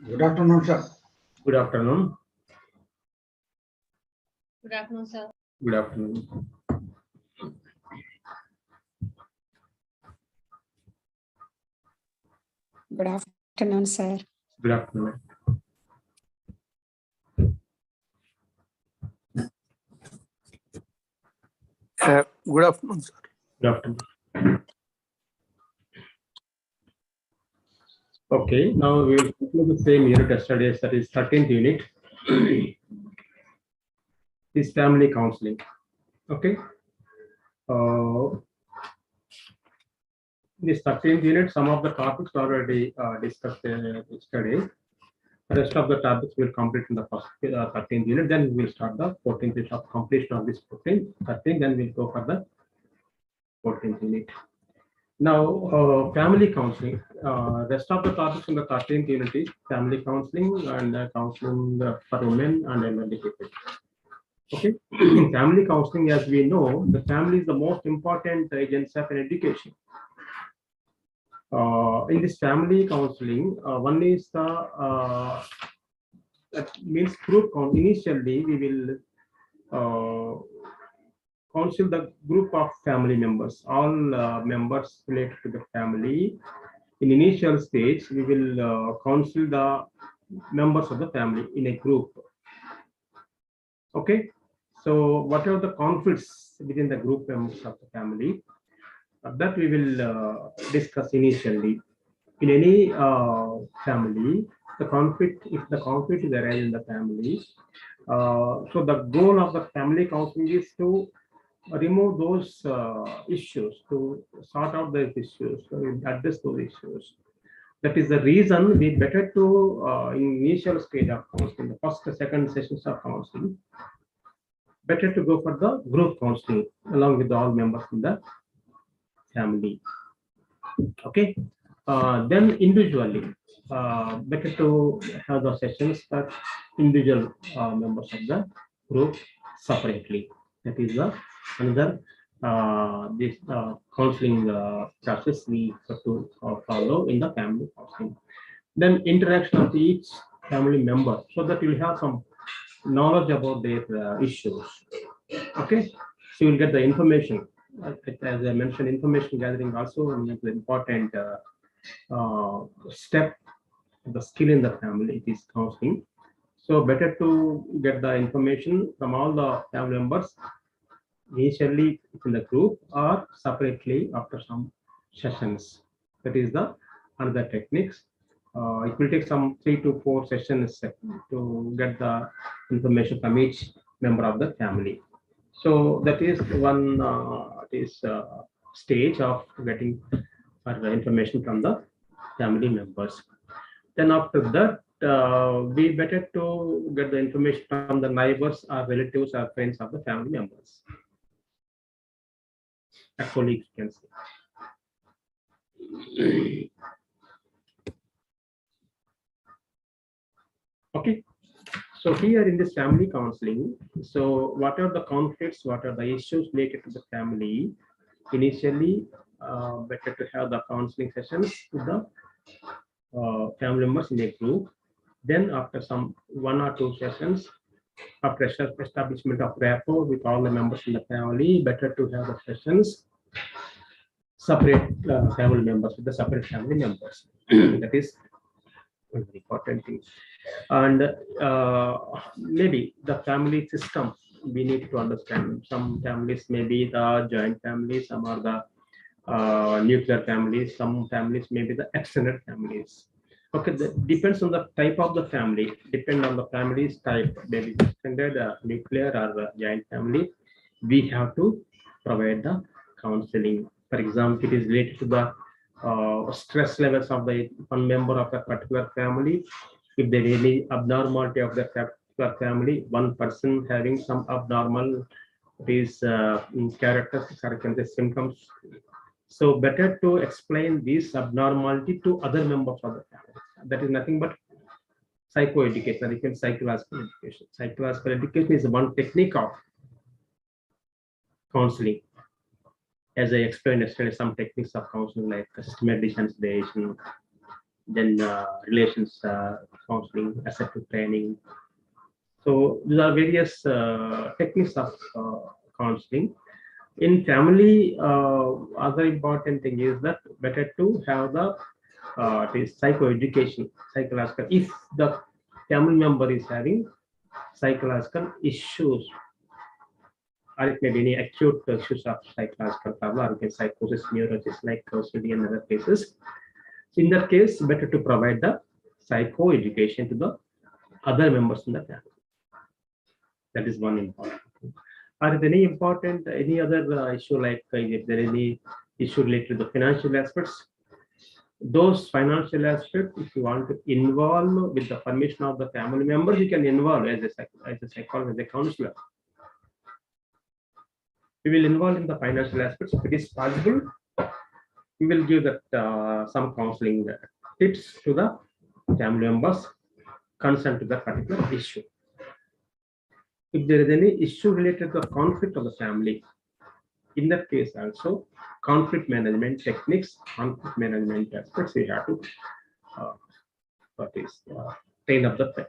Good afternoon, sir. Good afternoon. Good afternoon, sir. Good afternoon. Good afternoon, sir. Good afternoon. Good afternoon, sir. Good afternoon. Okay, now we will conclude the same unit of studies, that is 13th unit. Is family counseling. Okay. This 13th unit, some of the topics already discussed yesterday. The rest of the topics will complete in the first 13th unit. Then we will start the 14th unit of completion of this 14th, 13th. Then we'll go for the 14th unit. Now, family counseling. Rest of the topics in the 13th unit is family counseling and counseling for women and elderly people. Okay, family counseling, as we know, the family is the most important agency of an education. In this family counseling, one is the that means group count. Initially, we will counsel the group of family members, all members related to the family. In initial stage, we will counsel the members of the family in a group. Okay, so whatever the conflicts within the group members of the family, that we will discuss initially. In any family, the conflict, if the conflict is arising in the family, so the goal of the family counseling is to remove those issues, to sort out those issues, to address those issues. That is the reason we better to in initial stage of counseling, the first and second sessions of counseling, better to go for the group counseling along with all members in the family. Okay, then individually, better to have the sessions for individual members of the group separately. That is the another this counseling process we have to follow in the family counseling. Then interaction of each family member, so that you will have some knowledge about their issues. Okay, so you will get the information. As I mentioned, information gathering also an important step, the skill in the family. It is counseling. So better to get the information from all the family members initially in the group or separately after some sessions. That is the another techniques. It will take some 3 to 4 sessions to get the information from each member of the family. So that is one stage of getting information from the family members. Then after that, we better to get the information from the neighbors or relatives or friends of the family members. A colleague can say. Okay. So here in this family counseling, so what are the conflicts, what are the issues related to the family? Initially, better to have the counseling sessions with the family members in a group. Then after some 1 or 2 sessions, after establishment of rapport with all the members in the family, better to have the sessions separate family members with the separate family members. That is one very important thing. And maybe the family system we need to understand. Some families may be the joint families, some are the nuclear families, some families may be the extended families. Okay, that depends on the type of the family, depend on the family's type, maybe extended, nuclear or joint family. We have to provide the counseling. For example, it is related to the stress levels of the one member of a particular family. If there is any abnormality of the particular family, one person having some abnormal these characteristics or symptoms, so better to explain this abnormality to other members of the family. That is nothing but psychoeducation, or even psychological education. Psychological education is one technique of counseling. As I explained yesterday, some techniques of counseling like systematic sensitization, then relations counseling, assertive training. So these are various techniques of counseling. In family, other important thing is that better to have the this psychoeducation, psychological. If the family member is having psychological issues, or it may be any acute issues of psychological problem, or psychosis, neurosis, like custody and other cases. So in that case, better to provide the psychoeducation to the other members in the family. That is one important thing. Are there any important, any other issue, like if there is any issue related to the financial aspects? Those financial aspects, if you want to involve with the permission of the family members, you can involve as a psychologist, as a counselor. We will involve in the financial aspects. If it is possible, we will give that some counseling tips to the family members concerned to that particular issue. If there is any issue related to the conflict of the family, in that case also conflict management techniques, conflict management aspects, we have to train up the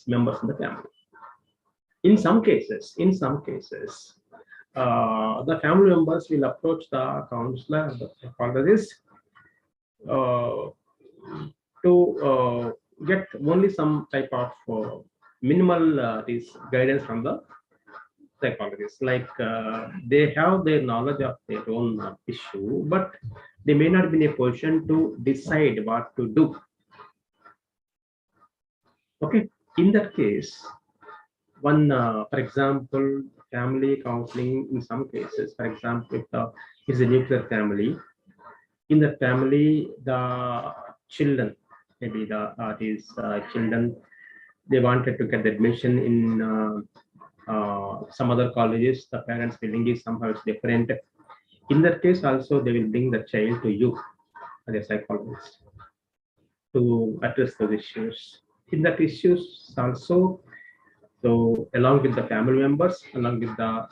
members in the family. In some cases, the family members will approach the counselor, the psychologist, to get only some type of minimal guidance from the psychologists. Like they have their knowledge of their own issue, but they may not be in a position to decide what to do. Okay, in that case, one, for example, family counseling in some cases, for example, if it's a nuclear family, in the family, the children, maybe these children, they wanted to get admission in some other colleges, the parents' feeling is somehow it's different. In that case, also, they will bring the child to you as a psychologist to address those issues. In that issues also, so along with the family members, along with the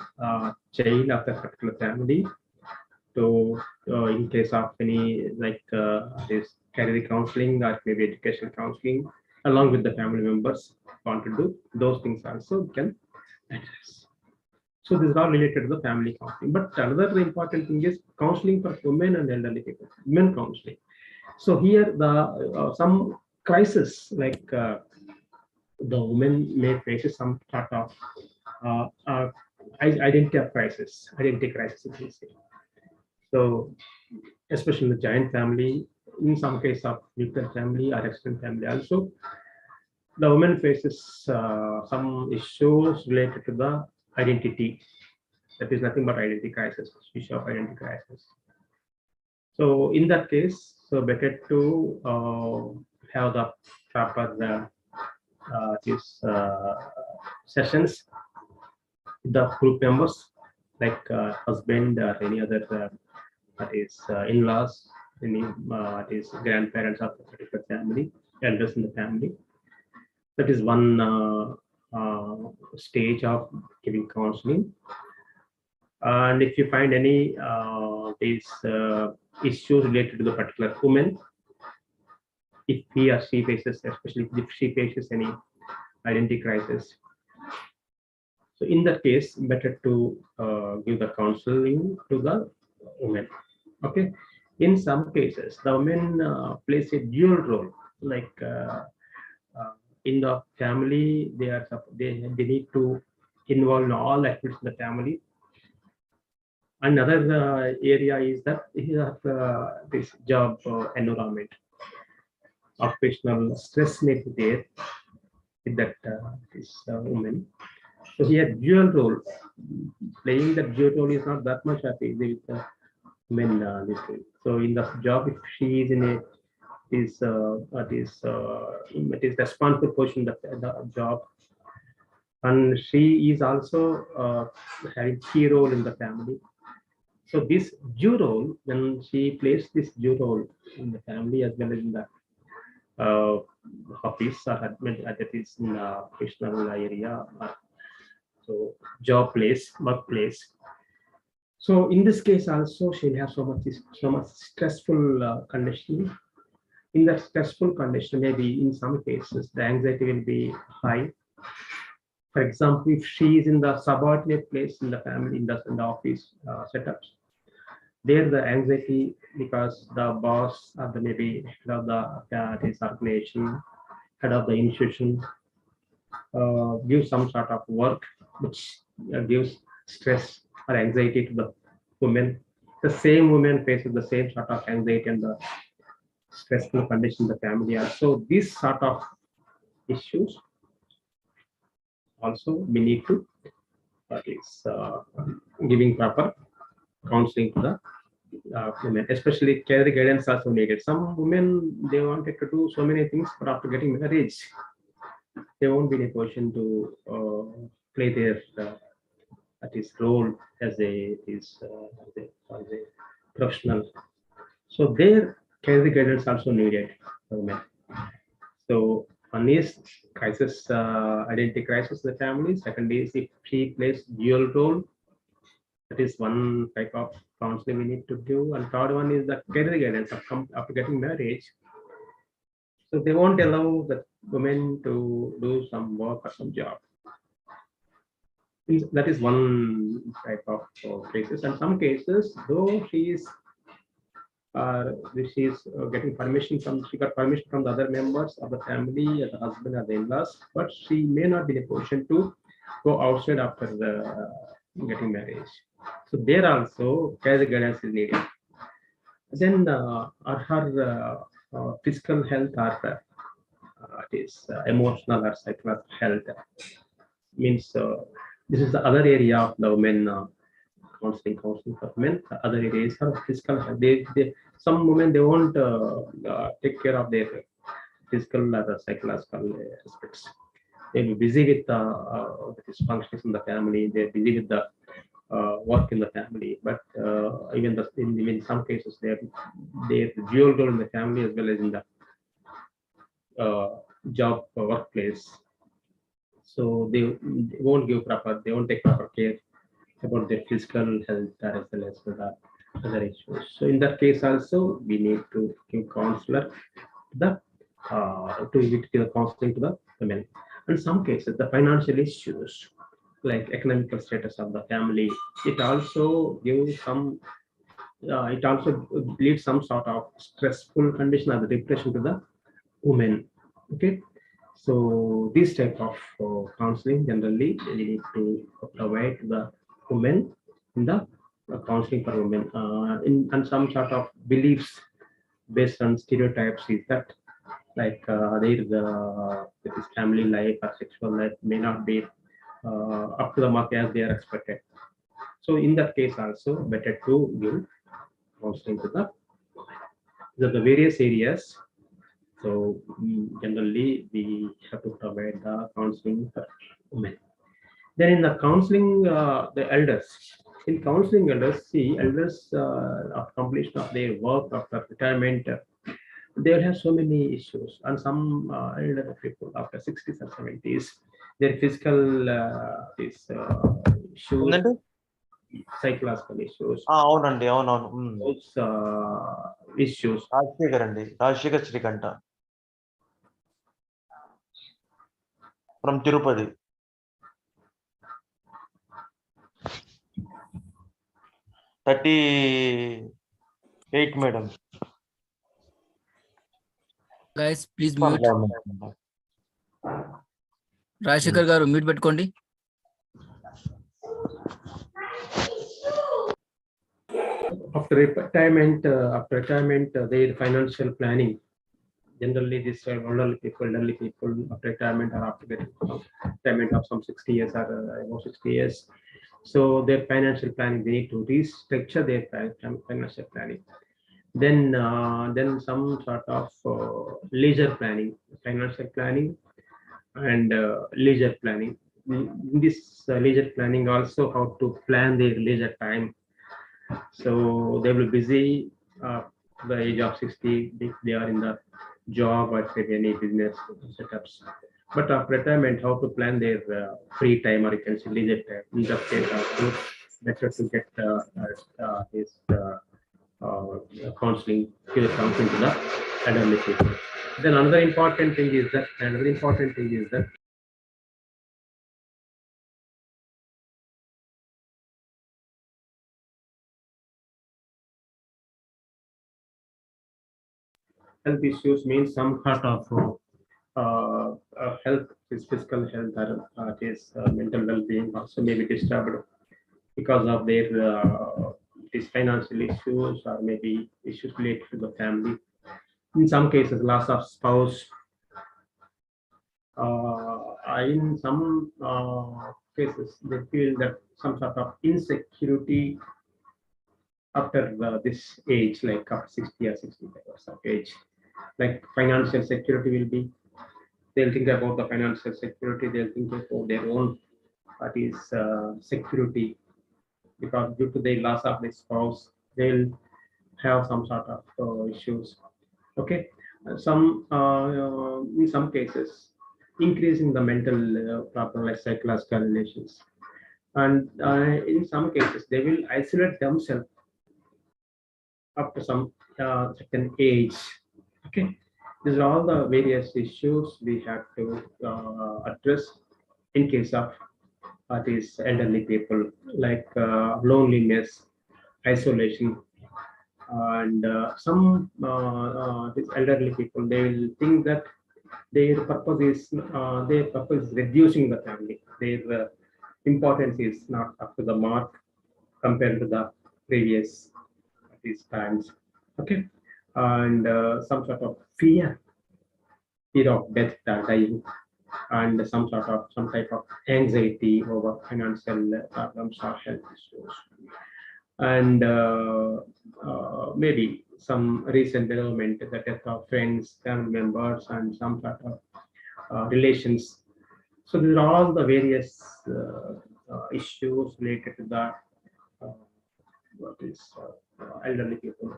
child of the particular family, to in case of any like this career counseling or maybe educational counseling, along with the family members want to do those things also can address. So this is all related to the family counseling. But another important thing is counseling for women and elderly people, women counseling. So here the some crisis, like the woman may face some sort of identity crisis, if you say. So especially in the giant family, in some case of nuclear family or extended family also, the woman faces some issues related to the identity. That is nothing but identity crisis, issue of identity crisis. So in that case, so better to have the proper these sessions with the group members, like husband or any other in-laws, any grandparents of the particular family, elders in the family. That is one stage of giving counseling. And if you find any these issues related to the particular woman, if he or she faces, especially if she faces any identity crisis, so in that case, better to give the counseling to the woman. Okay. In some cases, the women plays a dual role, like in the family, they need to involve in all activities in the family. Another area is that this job environment, occupational stress may be there with that this woman. So he had dual role. Playing that dual role is not that much happy with the men. So in the job, if she is in a it is responsible position the job, and she is also having key role in the family. So this due role, when she plays this due role in the family as well as in the office or that is in the professional area, so job place, workplace. So in this case also, she'll have so much stressful conditioning. In that stressful condition, maybe in some cases, the anxiety will be high. For example, if she is in the subordinate place in the family, in the office setups, there the anxiety because the boss or the maybe head of this organization, head of the institution gives some sort of work which gives stress or anxiety to the women. The same woman faces the same sort of anxiety and the stressful condition in the family. So these sort of issues also we need to is giving proper counseling to the women, especially care guidance also needed. Some women they wanted to do so many things, but after getting married, they won't be in a position to play their that is role as as a professional. So their care guidance also needed for women. So one is crisis, identity crisis in the family. Second is if she plays dual role, that is one type of counseling we need to do. And third one is the career guidance after getting married. So they won't allow the women to do some work or some job. That is one type of cases. And some cases, though she is getting permission she got permission from the other members of the family, the husband or the in-laws, but she may not be in a position to go outside after getting married. So there also career guidance is needed. Then her physical health or emotional or psychological health means this is the other area of the women counseling for men. The other areas are physical health. Some women they won't take care of their physical or psychological aspects. They'll be busy with these functions in the family. They're busy with the work in the family, but even in some cases they dual role in the family as well as in the job workplace. So they won't take proper care about their physical health as well as the other issues. So in that case also we need to give counselor to give the counseling to the women. In some cases the financial issues like economical status of the family, it also gives some it also leads some sort of stressful condition or the depression to the women. Okay, so this type of counseling generally we need to provide to the women in the counseling for women and some sort of beliefs based on stereotypes is that like this family life or sexual life may not be up to the mark as they are expected. So in that case also better to give counseling to the various areas. So generally we have to provide the counseling for women. Then in the counseling, the elders. In counseling elders, see elders after completion of their work after retirement, they will have so many issues. And some elder people after 60s and 70s, their physical issues, ఉందండి psychological issues, అవునండి అవునవును those issues. Rajasekhar అండి Rajasekhar Srikanta from Tirupati 38 madam guys please mute Rajasekhar గారు mute పెట్టుకోండి. After retirement, their financial planning. Generally, these elderly people after retirement or after getting retirement of some 60 years or about 60 years. So their financial planning, they need to restructure their financial planning. Then some sort of leisure planning, financial planning, and leisure planning. In this leisure planning, also how to plan their leisure time. So they will be busy to the age of 60 if they are in the job or any business setups. But after retirement, how to plan their free time or you can say leisure time. In that case, also better to get his counseling to the elderly people. Then another important thing is that health issues means some sort of health, is physical health, or it is mental well-being also may be disturbed because of their these financial issues or maybe issues related to the family. In some cases, loss of spouse. In some cases, they feel that some sort of insecurity after this age, like up 60 or 65 years of age, like financial security will be. They'll think about the financial security. They'll think about their own, that is security, because due to the loss of the spouse, they'll have some sort of issues. Okay, in some cases, increasing the mental problem like psychological relations, and in some cases they will isolate themselves up to some certain age. Okay, these are all the various issues we have to address in case of these elderly people, like loneliness, isolation, and these elderly people, they will think that their purpose is reducing the family. Their importance is not up to the mark compared to the previous these times. Okay, and some sort of fear of death, dying, and some type of anxiety over financial problems or health issues, and maybe some recent development, the death of friends, family members, and some sort of relations. So these are all the various issues related to the elderly people.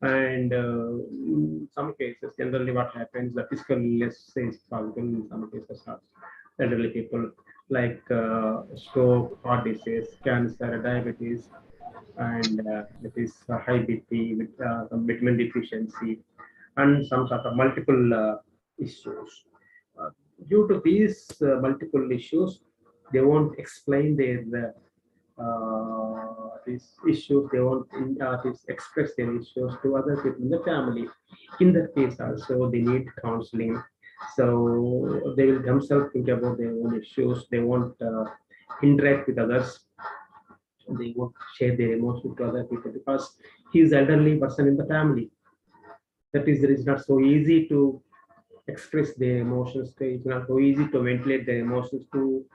And in some cases, generally what happens, the physical illness is possible in some cases of elderly people, like stroke, heart disease, cancer, diabetes, and it is high BP with some vitamin deficiency, and some sort of multiple issues. Due to these multiple issues, they won't explain their these issues. They won't express their issues to other people in the family. In that case, also they need counseling. So they will themselves think about their own issues. They won't interact with others. They won't share their emotions to other people because he is elderly person in the family. That is, it is not so easy to express their emotions. It's not so easy to ventilate their emotions to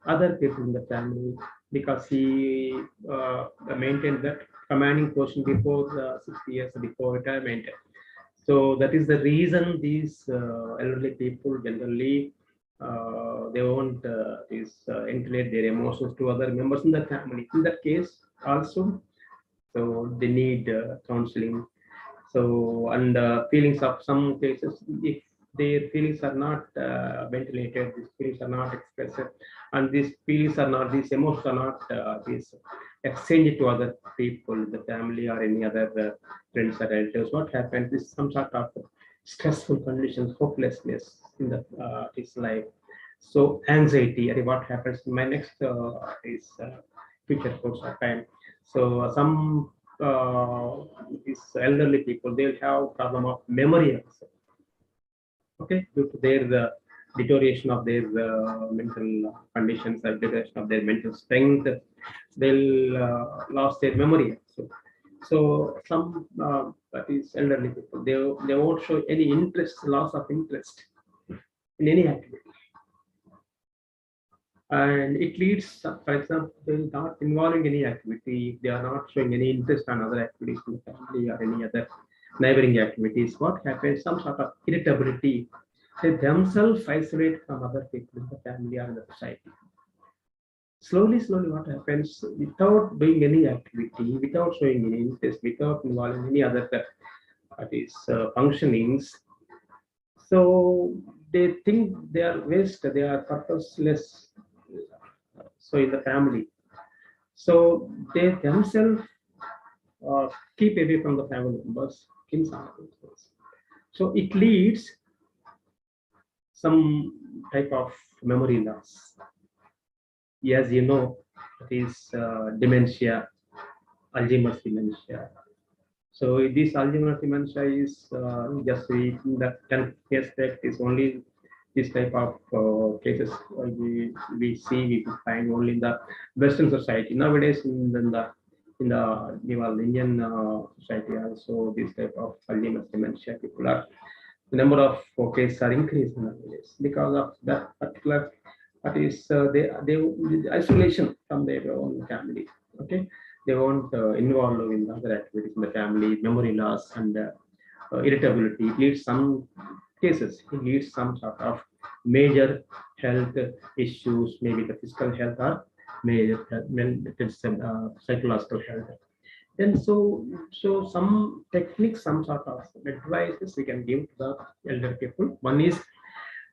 other people in the family because he maintained that commanding position before 60 years before retirement. So that is the reason these elderly people generally they won't ventilate their emotions to other members in the family. In that case, also, so they need counseling. So, and feelings of some cases, if their feelings are not ventilated, these feelings are not expressed, and these feelings are not, these emotions are not exchanged to other people, the family or any other friends or relatives, what happens is some sort of stressful conditions, hopelessness in the his life. So anxiety, what happens in my next is future course of time. So some these elderly people, they'll have problem of memory also. Okay, due to their deterioration of their mental conditions or deterioration of their mental strength, they'll lost their memory. So some that is elderly people, they won't show any interest, loss of interest in any activity. And it leads, for example, they are not involving any activity, they are not showing any interest on other activities in the family or any other neighboring activities. What happens? Some sort of irritability. They themselves isolate from other people in the family or in the society. Slowly, what happens, without doing any activity, without showing any interest, without involving any other functionings, so they think they are waste, they are purposeless. So in the family, so they themselves keep away from the family members in some cases. So it leads some type of memory loss. As you know, it is dementia, Alzheimer's dementia. So this Alzheimer's dementia is just in the 10th aspect is only this type of cases we see, we find only in the Western society. Nowadays in the Indian society also this type of Alzheimer's dementia people are, the number of cases are increasing nowadays because of that particular, that is they isolation from their own family. Okay, they won't involve in other activities in the family, memory loss and irritability. It leads some cases, it leads some sort of major health issues, maybe the physical health or major psychological health. Then so some techniques, some sort of advices we can give to the elder people. One is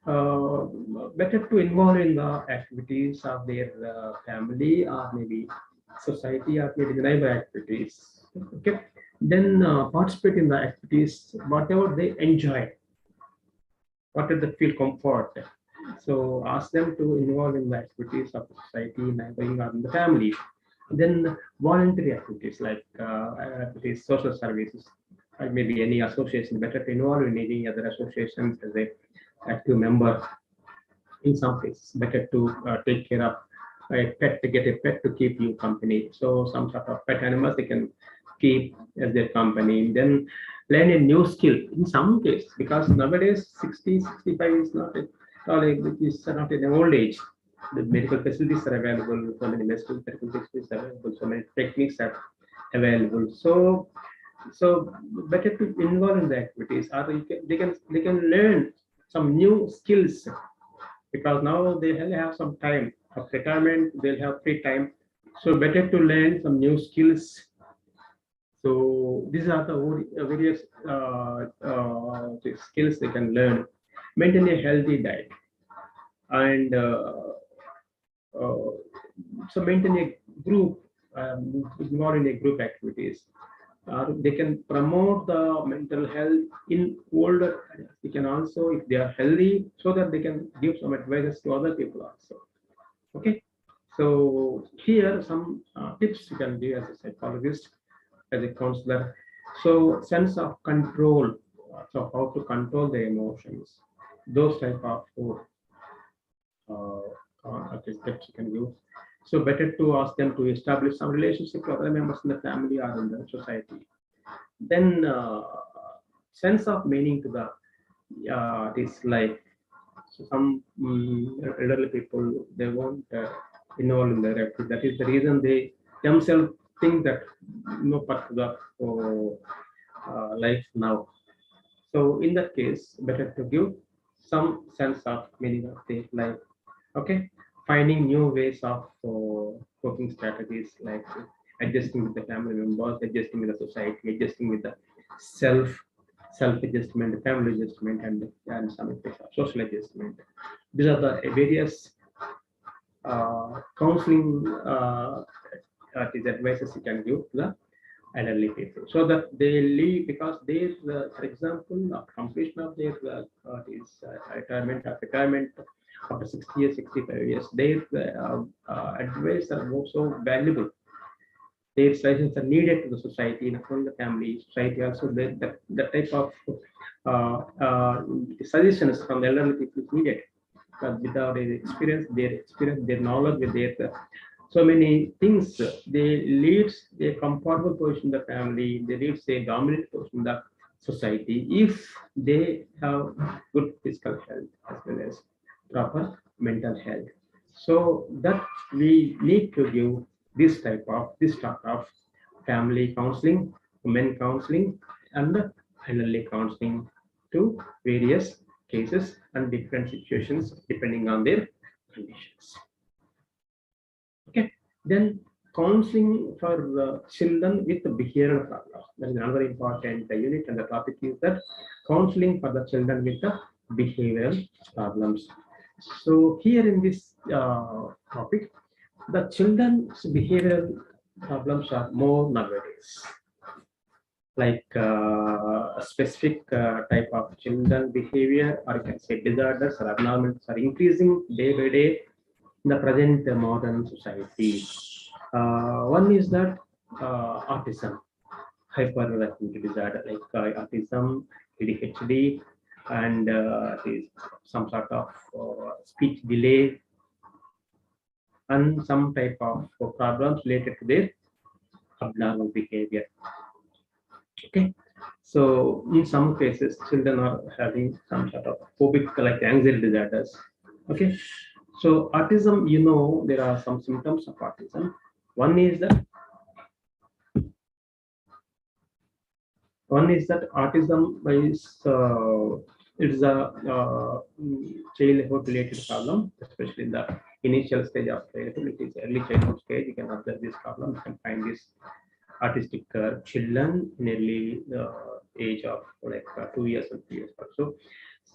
better to involve in the activities of their family or maybe society or maybe the neighbor activities. Okay, then participate in the activities whatever they enjoy, whatever they feel comfort. So ask them to involve in the activities of the society, neighboring or in the family. Then voluntary activities like activities, social services, or maybe any association, better to involve in any other associations as a active member. In some cases, better to take care of a pet, to get a pet to keep you company. So some sort of pet animals they can keep as their company. Then learn a new skill in some cases, because nowadays 60, 65 is not a is not an old age. The medical facilities are available, so many medical facilities are available, so many techniques are available. So better to involve in the activities, or they can learn some new skills, because now they have some time of retirement, they'll have free time. So better to learn some new skills. So these are the various skills they can learn. Maintain a healthy diet, and so maintain a group, involved in a group activities. They can promote the mental health in older. They can also, if they are healthy, so that they can give some advices to other people also. Okay, so here some tips you can do as a psychologist, as a counselor. So sense of control, so how to control the emotions, those type of tips you can use. So better to ask them to establish some relationship with other members in the family or in the society. Then sense of meaning to the this life. So some elderly people, they won't involve in their activity. That is the reason they themselves think that no part of the life now. So in that case, better to give some sense of meaning of their life. Okay, finding new ways of coping strategies, like adjusting with the family members, adjusting with the society, adjusting with the self-adjustment, the family adjustment, and some social adjustment. These are the various counseling these advices you can give to the elderly people, so that they live, because they, for example, completion of their retirement after 60 years, 65 years, their advice are also valuable. Their suggestions are needed to the society, not only the family, society also. The type of suggestions from the elderly people is needed, but without their experience, their knowledge, with their so many things, they lead a comfortable position in the family, they lead a dominant position in the society if they have good physical health as well as proper mental health. So that we need to give this type of family counseling, men counseling, and elderly counseling to various cases and different situations depending on their conditions. Okay, then counseling for children with behavioral problems. That is another important unit, and the topic is that counseling for the children with the behavioral problems. So here in this topic, the children's behavioral problems are more nowadays. like a specific type of children behavior, or you can say disorders or abnormalities are increasing day by day in the present modern society. One is that autism, hyperactivity disorder, like autism, ADHD, and is some sort of speech delay and some type of problems related to their abnormal behavior. Okay, so in some cases, children are having some sort of phobic, like anxiety disorders. Okay, so autism, there are some symptoms of autism. One is that autism is it is a childhood related problem, especially in the initial stage of childhood. It is early childhood stage. You can observe this problem. You can find this autistic children in early age of like 2 years and 3 years. So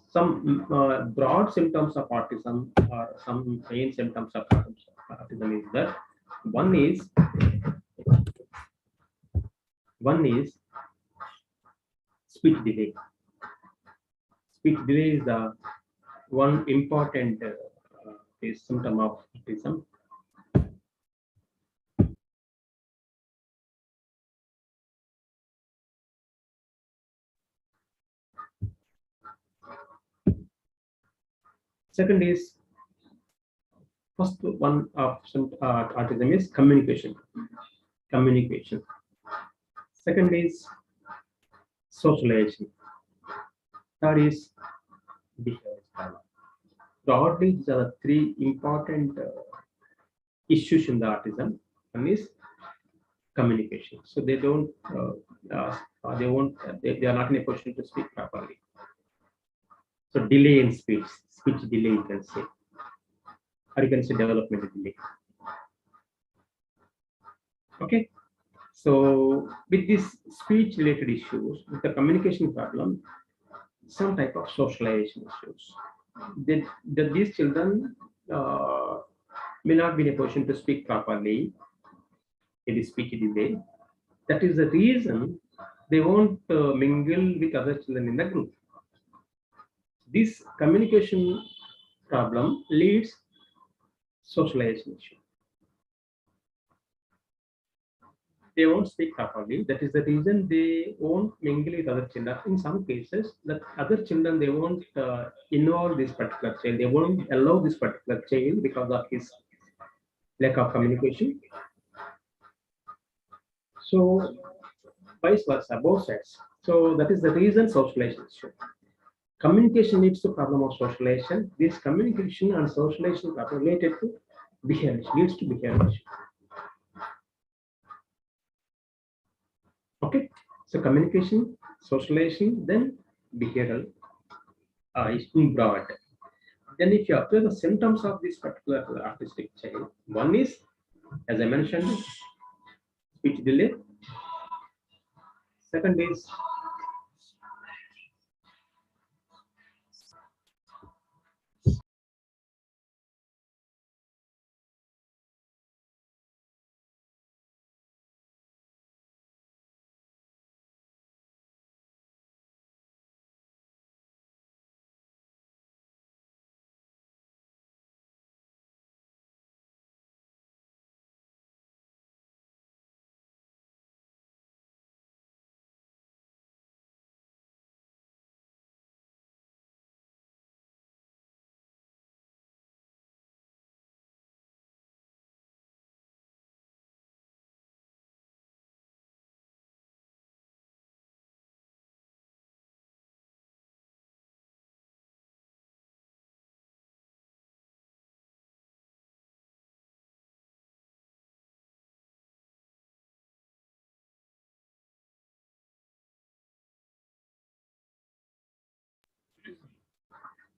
some broad symptoms of autism, or some main symptoms of autism is that one is speech delay. Speech delay is the one important symptom of autism. Second is, first one of autism is communication. Second is socialization. Third is behavior. Broadly, these are the three important issues in the autism. One is communication. So they don't, they are not in a position to speak properly. So delay in speech delay, you can say, or you can say developmental delay. Okay. So with these speech related issues, with the communication problem, some type of socialization issues. These children may not be in a position to speak properly. It is speech delay. That is the reason they won't mingle with other children in the group. This communication problem leads socialization issue. They won't speak properly. That is the reason they won't mingle with other children. In some cases, that other children, they won't involve this particular child. They won't allow this particular child because of his lack of communication. So vice versa, both sides. So that is the reason socialization issue. Communication leads to problem of socialization. This communication and socialization are related to behavior, leads to behavior. Okay, so communication, socialization, then behavioral is in broad. Then if you observe the symptoms of this particular autistic child, one is, as I mentioned, speech delay. Second is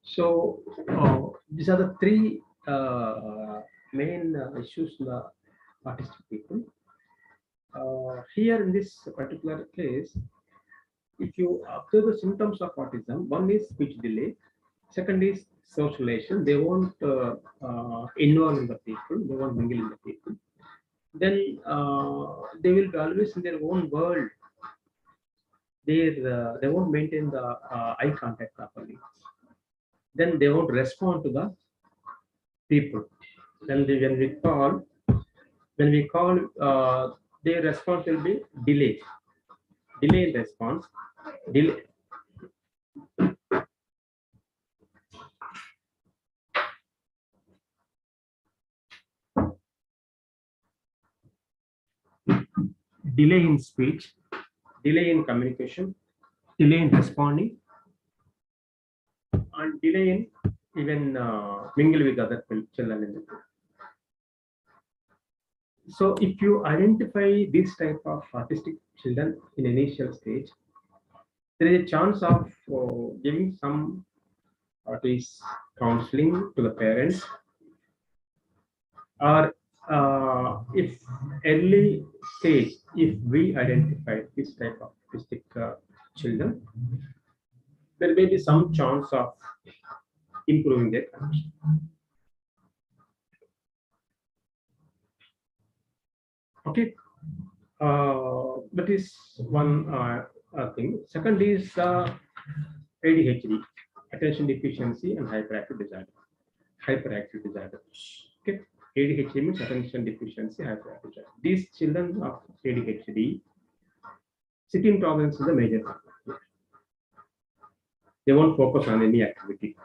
so these are the three main issues in the autistic people. Here in this particular case, if you observe the symptoms of autism, one is speech delay, second is socialization. They won't involve in the people, they won't mingle in the people. Then they will be always in their own world. they won't maintain the eye contact properly. Then they won't respond to the people. Then when we call, their response will be delay in response. Delay. Delay in speech, delay in communication, delay in responding, and delay in even mingle with other children in the group. So if you identify this type of autistic children in initial stage, there is a chance of giving some counseling to the parents, or if early stage, if we identify this type of autistic children, there may be some chance of improving their condition. Okay, that is one thing. Second is ADHD, attention deficiency and hyperactive disorder. Okay, ADHD means attention deficiency, hyperactive disorder. These children of ADHD, sitting tolerance is a major problem. They won't focus on any activity.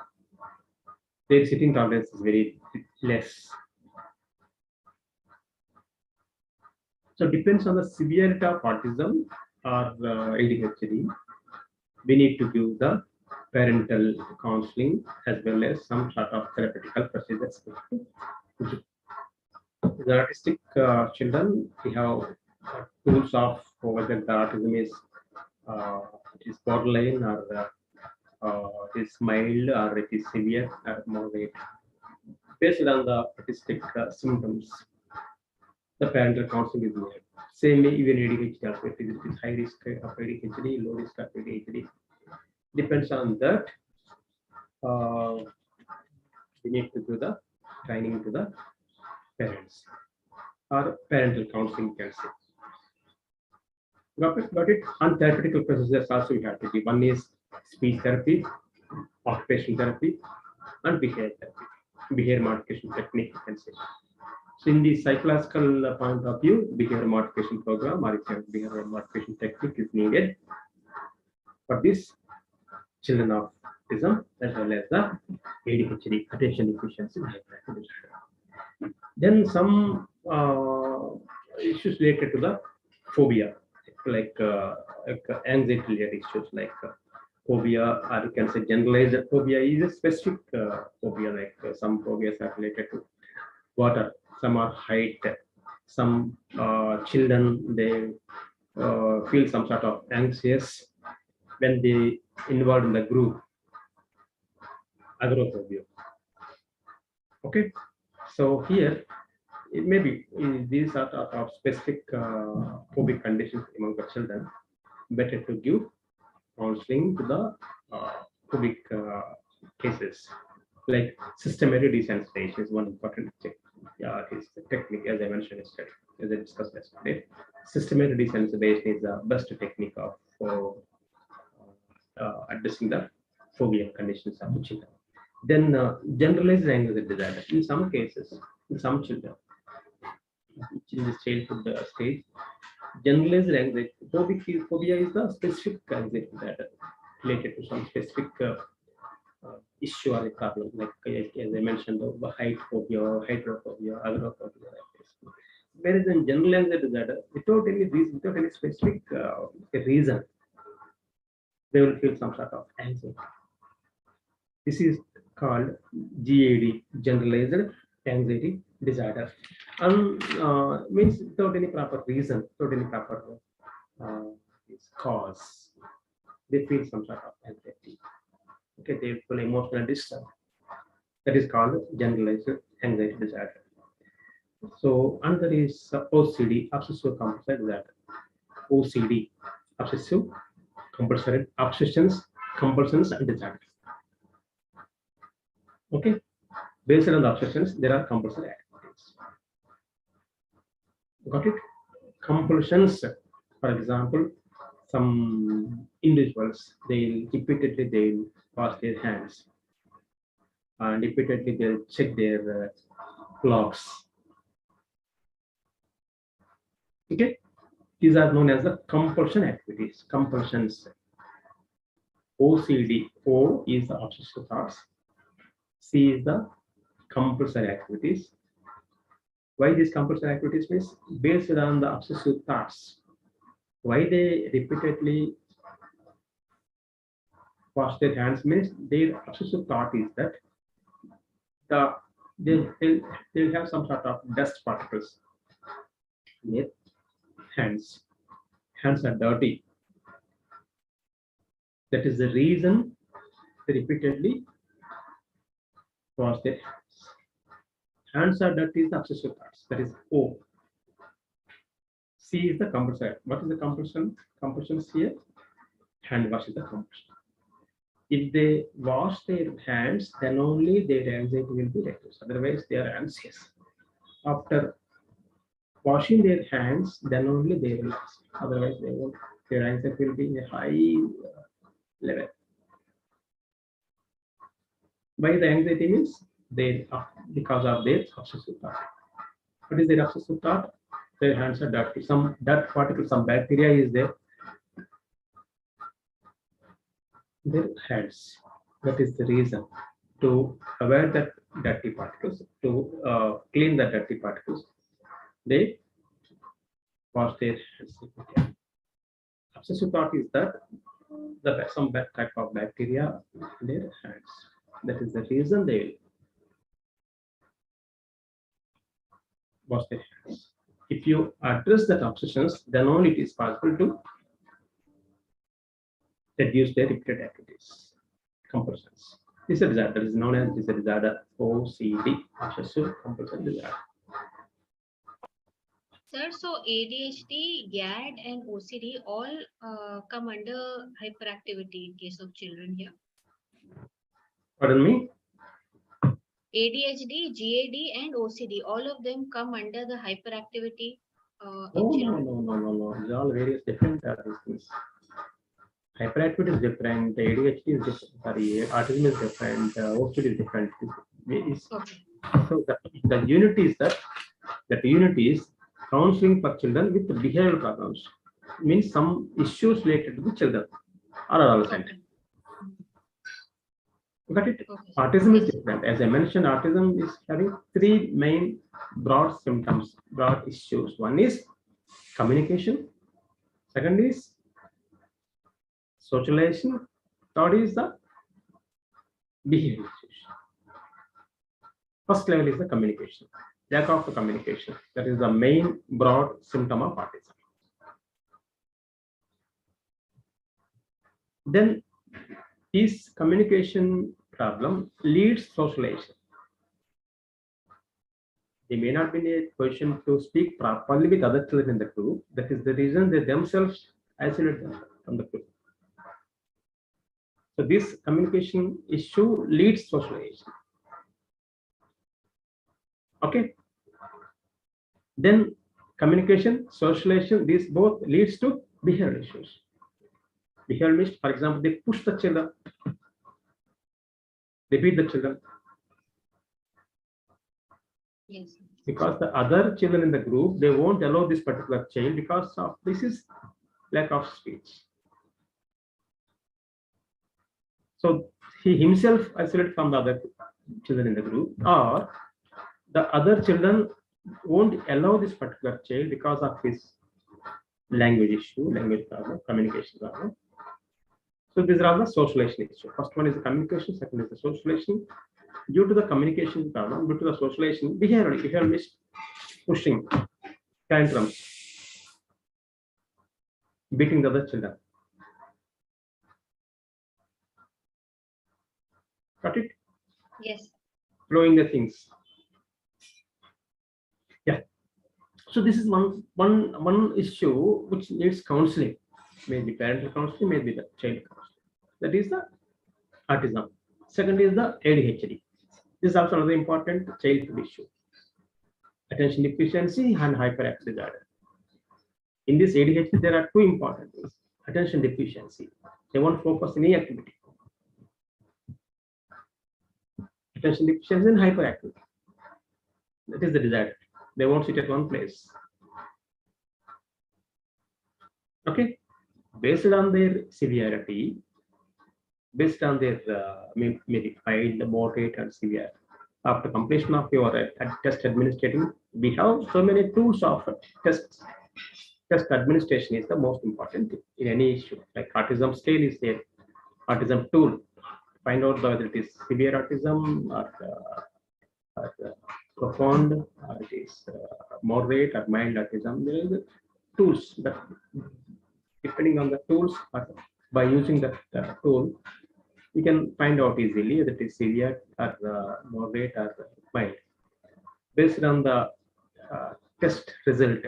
Their sitting tolerance is very less. So depends on the severity of autism or ADHD. We need to give the parental counseling as well as some sort of therapeutical procedures. The autistic children, we have tools of whether the autism is borderline or it is mild or it is severe or moderate. Based on the autistic symptoms, the parental counseling is made. Same way even ADHD, if it is high risk of ADHD, low risk of ADHD. Depends on that. We need to do the training to the parents or parental counseling, can say. Got it. And therapeutical procedures also we have to give. One is speech therapy, occupational therapy, and behavior therapy. Behavior modification technique, you can say. So in the psychological point of view, behavior modification program or behavior modification technique is needed for this children of autism as well as the ADHD, attention deficiency. Then some issues related to the phobia, like anxiety related issues like phobia, or you can say generalized phobia is a specific phobia, like some phobias are related to water, some are height, some children, they feel some sort of anxious when they involved in the group. Agoraphobia. Okay, so here it may be these are of specific phobic conditions among the children. Better to give counseling to the phobic cases, like systematic desensitization is one important technique, as I mentioned yesterday, as I discussed yesterday. Systematic desensitization is the best technique of addressing the phobia conditions of the children. Then generalized anxiety disorder. In some cases, in some children, in this childhood stage, generalized anxiety, phobia is the specific anxiety disorder related to some specific issue or a problem, like as I mentioned, the height phobia, hydrophobia, agoraphobia. Whereas in general anxiety disorder, without any reason, without any specific reason, they will feel some sort of anxiety. This is called GAD, generalized anxiety disorder, and means without any proper reason, without any proper cause, they feel some sort of anxiety. Okay, they feel emotional distress. That is called generalized anxiety disorder. So, and there is OCD, obsessive compulsive disorder. OCD, obsessive compulsive obsessions, compulsions, and disorders. Okay, based on the obsessions, there are compulsory activities. Got it? Compulsions, for example, some individuals, they'll wash their hands and repeatedly they'll check their clocks. Okay, these are known as the compulsion activities, compulsions. OCD. O is the obsessive thoughts. C is the compulsory activities. Why these compulsory activities means based on the obsessive thoughts. Why they repeatedly wash their hands means their obsessive thought is that they'll have some sort of dust particles in their hands. Hands are dirty. That is the reason they repeatedly wash their hands. Hands are dirty is the obsessive thoughts. That is O. C is the compulsion. What is the compulsion? Compulsion is here. Hand wash is the compulsion. If they wash their hands, then only their anxiety will be reduced. Otherwise, they are anxious. After washing their hands, then only they will. Otherwise, they won't. Their anxiety will be in a high level. Why the anxiety means they because of their obsessive thought. What is their obsessive thought? Their hands are dirty. Some dirt particles, some bacteria is there. Their hands. That is the reason to avoid that dirty particles, to clean the dirty particles. They wash their hands. Obsessive thought is that some type of bacteria in their hands. That is the reason they will wash their hands. If you address that obsessions, then only it is possible to reduce their repeated activities, compulsions. This is a disorder. That is known as this disorder OCD, obsessive compulsive disorder. Sir, so ADHD, GAD, and OCD all come under hyperactivity in case of children here. Pardon me? ADHD, GAD, and OCD, all of them come under the hyperactivity in No. These are all various different things. Hyperactivity is different, ADHD is different, sorry, autism is different, OCD is different. Okay. So the unit is that unit is counseling for children with behavioral problems. Means some issues related to the children or adolescent. Okay. Got it? Okay. Autism is different. As I mentioned, autism is having three main broad symptoms, broad issues. One is communication. Second is socialization. Third is the behavior issues. First level is the communication. Lack of the communication. That is the main broad symptom of autism. Then this communication problem leads socialization. They may not be in a position to speak properly with other children in the group. That is the reason they themselves isolate themselves from the group. So this communication issue leads socialization. Okay. Then communication, socialization, these both leads to behavioral issues. Behavioral means, for example, they push the children, they beat the children. Yes. Because the other children in the group, they won't allow this particular child because of this is lack of speech. So he himself isolated from the other children in the group, or the other children won't allow this particular child because of his language issue, language problem, communication problem. So these are all the socialization issues. First one is the communication, second is the socialization. Due to the communication problem, due to the socialization, behavior means pushing, tantrums, beating the other children. Got it? Yes. Blowing the things. Yeah. So this is one issue which needs counseling. Maybe parental counseling, maybe the child counseling. That is the autism. Second is the ADHD. This is also another important childhood issue. Attention deficiency and hyperactive disorder. In this ADHD, there are two important things: attention deficiency. They won't focus in any activity. Attention deficiency and hyperactivity. That is the desired. They won't sit at one place. Okay, based on their severity, based on their maybe mild, moderate, and severe. After completion of your test administrating, we have so many tools of tests. Test administration is the most important thing in any issue. Like autism scale is there, autism tool. Find out whether it is severe autism or profound, or it is moderate or mild autism. There is tools that, depending on the tools, or by using that tool, you can find out easily whether it is severe or moderate or mild. Based on the test result,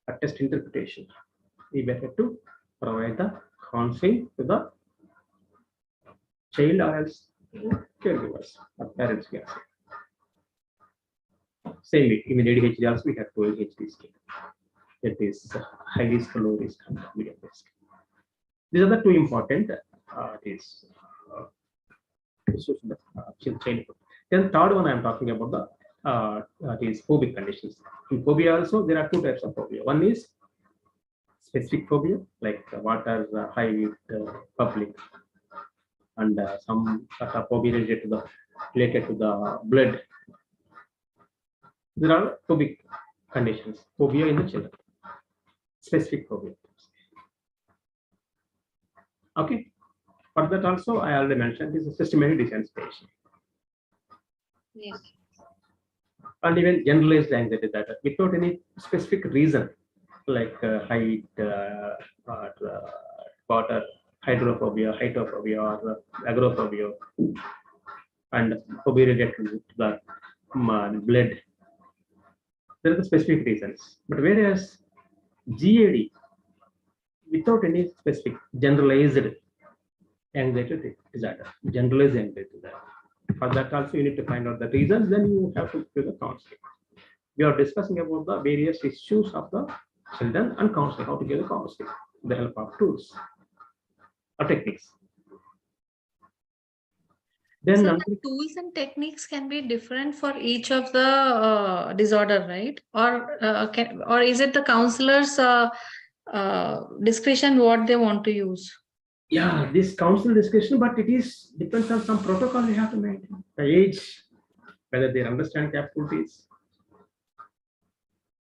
a test interpretation, we better to provide the counseling to the child or else caregivers or parents. Yes. Same in ADHD also we have 2 ADHD scale. It is high risk, low risk, and medium risk. These are the 2 important issues in the childhood. Then third one I am talking about the phobic conditions. In phobia also there are 2 types of phobia. One is specific phobia, like water, high with public, and some sort of phobia related to the blood. There are phobic conditions, phobia in the children, specific phobia. Okay. For that also, I already mentioned this is systematic desensitization. Yes. And even generalized anxiety disorder without any specific reason, like height, water, hydrophobia, or agoraphobia, and phobia related to the blood. There are the specific reasons. But whereas GAD, without any specific generalized anxiety disorder, generalized anxiety disorder. For that also you need to find out the reasons, then you have to do the counseling. We are discussing about the various issues of the children and counseling, how to give the counseling with the help of tools or techniques. Then So the tools and techniques can be different for each of the disorder, right? Or is it the counselor's discretion what they want to use? Yeah, this council discussion, but it is depends on some protocol we have to maintain. The age, whether they understand capabilities,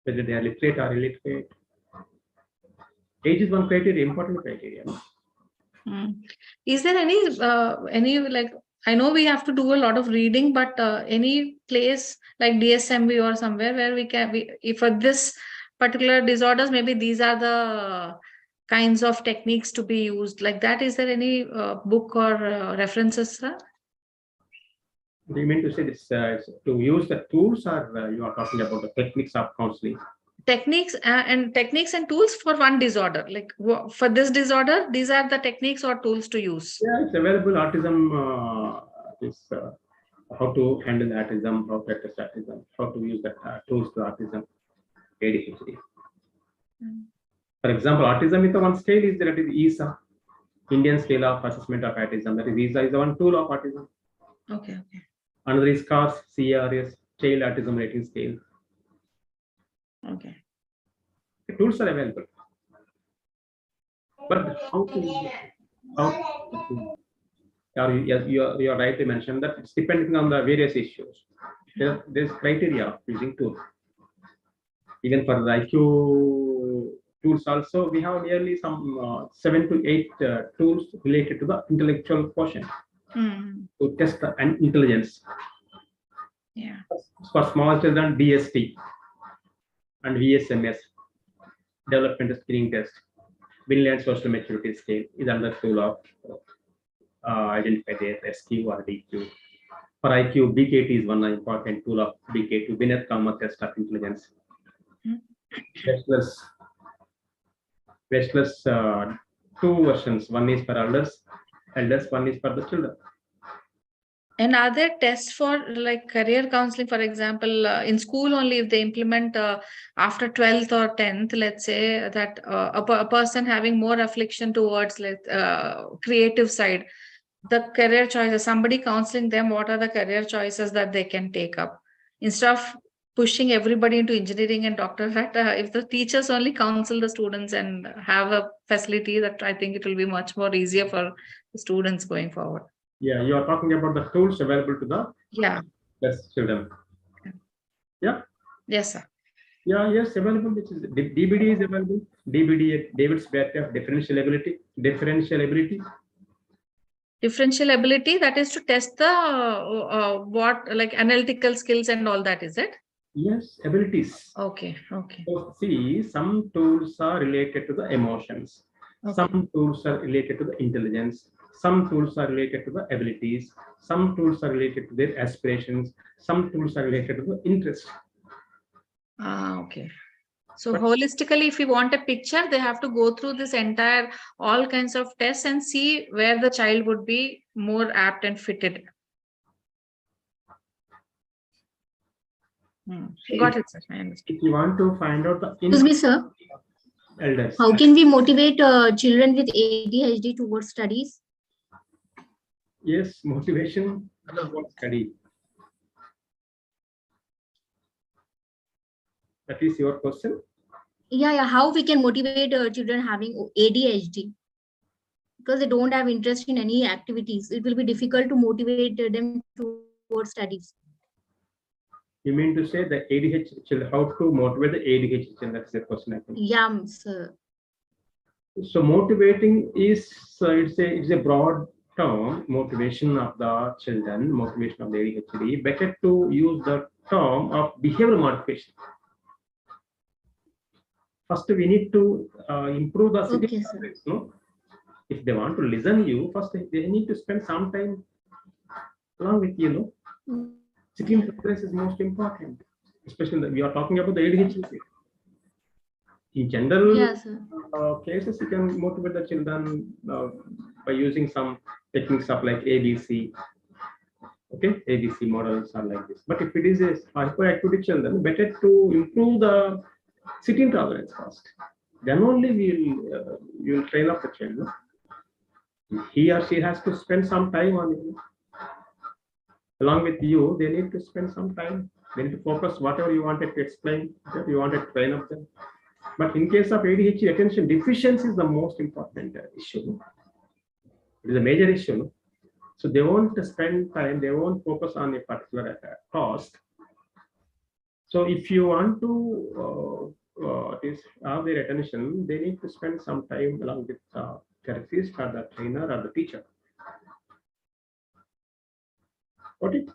whether they are literate or illiterate. Age is one criteria, important criteria. Is there any like, I know we have to do a lot of reading, but any place like DSMB or somewhere where if for this particular disorders, maybe these are the kinds of techniques to be used like that. Is there any book or references, sir? Do you mean to say this to use the tools, or you are talking about the techniques of counseling? Techniques and tools for one disorder, like for this disorder, these are the techniques or tools to use. Yeah, it's available. Autism, how to handle autism, how to test autism, how to use the tools to autism, ADHD. For example, autism with the one scale is there, it is ISA, Indian Scale of Assessment of Autism. That is ISA is the one tool of autism. Okay. Another is CARS, CRS, Child Autism Rating Scale. Okay. The tools are available. But how to use it? You are right to mention that it's depending on the various issues. There's criteria of using tools. Even for the IQ tools also, we have nearly some 7 to 8 tools related to the intellectual quotient to test the intelligence. Yeah. For small children, DST and VSMS, Developmental Screening Test, Vinland Social Maturity Scale is another tool of identify their SQ or DQ. For IQ, BKT is one important tool of BK2, Binet Karma Test of Intelligence. Wechsler's 2 versions. One is for elders, one is for the children. And are there tests for like career counseling, for example, in school only if they implement after 12th or 10th, let's say that a person having more affliction towards like creative side, the career choices, somebody counseling them, what are the career choices that they can take up? Instead of pushing everybody into engineering and doctor, fact, if the teachers only counsel the students and have a facility, that I think it will be much more easier for the students going forward. Yeah, you are talking about the tools available to the children. Yeah. Yes, sir. Yeah, yes, available. Which is DBD is available. DBD, David's Baker, differential ability. Differential ability, that is to test the what like analytical skills and all that, is it? Yes, abilities. Okay. So see, some tools are related to the emotions. Okay. Some tools are related to the intelligence. Some tools are related to the abilities. Some tools are related to their aspirations. Some tools are related to the interest. Okay. So holistically, if you want a picture, they have to go through this entire all kinds of tests and see where the child would be more apt and fitted. Got it, sir. I understand. If you want to find out the Excuse me, sir. elders, How can we motivate children with ADHD towards studies? yes, motivation towards study. That is your question. Yeah. How we can motivate children having ADHD? Because they don't have interest in any activities. It will be difficult to motivate them towards studies. You mean to say the ADHD children, how to motivate the ADHD children? That's the question, I think. Yeah, sir. So motivating is, it's a broad term, motivation of the children, motivation of the ADHD. Better to use the term of behavioral modification. First, we need to improve the sitting progress, no? If they want to listen you, first they need to spend some time along with you, no? Sitting progress is most important, especially we are talking about the ADHD. In general cases, you can motivate the children by using some techniques of like ABC. Okay, ABC models are like this. But if it is a hyperactivity children, better to improve the sitting tolerance first. Then only you'll train up the child. No? He or she has to spend some time on it. Along with you, they need to spend some time. They need to focus whatever you wanted to explain, whatever you wanted to train up them. But in case of ADHD, attention deficiency is the most important issue. It is a major issue. No? So they won't spend time, they won't focus on a particular task. So if you want to have their attention, they need to spend some time along with the therapist or the trainer or the teacher. Got it?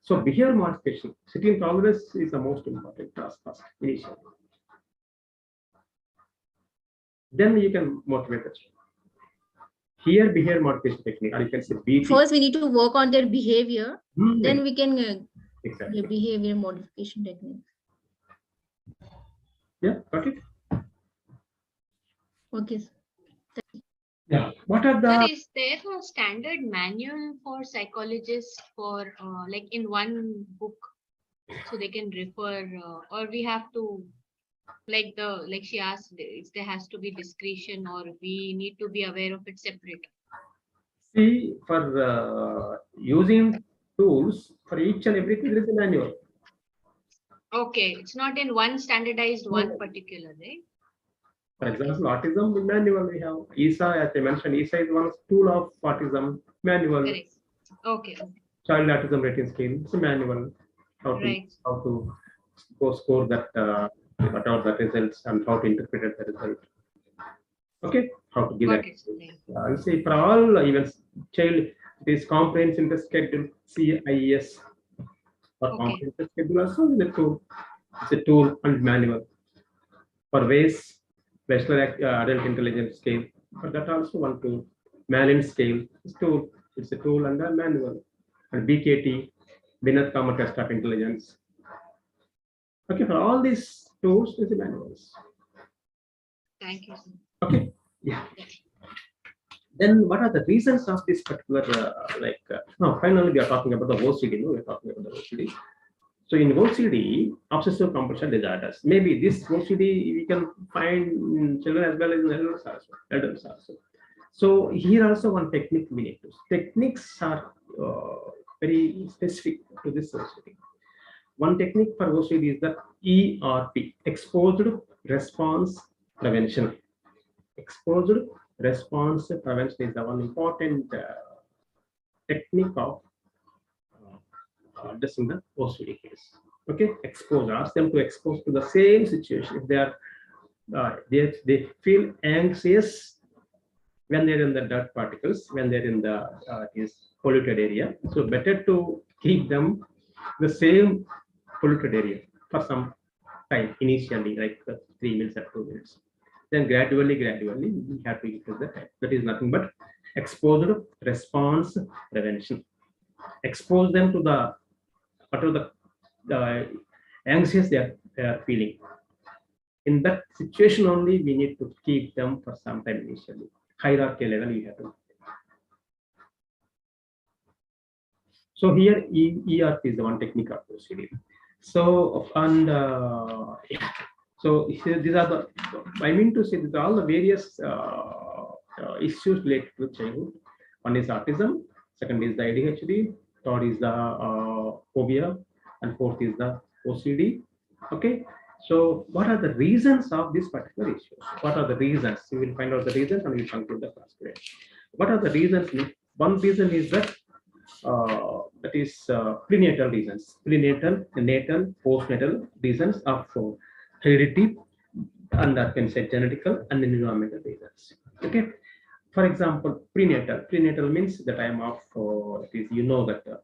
So behavior modification, sitting tolerance is the most important task first, initially. Then you can motivate the child. Here, behavior modification technique, or you can say BT. First, we need to work on their behavior. Then we can exactly. Behavior modification technique. Yeah, got it. Okay. Yeah. What are the? Is there a standard manual for psychologists for like in one book, so they can refer, or we have to? Like she asked, if there has to be discretion or we need to be aware of it separate. See, for using tools for each and everything, there is a manual. Okay, it's not in one standardized one particular, right? For example, autism, the manual we have. ESA, as I mentioned, ESA is one tool of autism manual. Correct. Okay. Child autism rating scale, it's a manual. How to score that. What are the results and how to interpret the result. Okay, how to give that. I'll say for all even child, it is comprehensive test schedule, CIS. For comprehensive schedule also is a tool. It's a tool and manual. For WAIS, National Adult Intelligence Scale, but that also one tool. Malin scale is tool. It's a tool and a manual. And BKT, Binath Kama Test of Intelligence. Okay, for all these tools, is the manuals. Thank you. Okay, yeah. Then what are the reasons of this particular, no, finally we are talking about the OCD, no, we are talking about the OCD. So in OCD, obsessive compulsive disorders, maybe this OCD we can find in children as well as in adults also. So here also one technique we need to. Techniques are very specific to this OCD. One technique for OCD is the ERP, exposed response prevention. Exposed response prevention is the one important technique of addressing the OCD case. Okay, expose, ask them to expose to the same situation. If they are, they feel anxious when they're in the dirt particles, when they're in the polluted area. So better to keep them the same polluted area for some time initially, like 3 minutes or 2 minutes. Then gradually, we have to increase the time. That is nothing but exposed response prevention. Expose them to the whatever the anxious they are feeling. In that situation only, we need to keep them for some time initially. Hierarchy level, you have to. So here, ERP is the one technique of OCD. So, and so here, these are the, I mean to say that all the various issues related to childhood. One is autism, second is the ADHD, third is the phobia, and fourth is the OCD. Okay, so what are the reasons of this particular issue? What are the reasons? You will find out the reasons and we will conclude the class today. What are the reasons? One reason is that prenatal reasons, prenatal, natal, postnatal reasons of heredity, and that can say genetical and environmental reasons. Okay. For example, prenatal means the time of that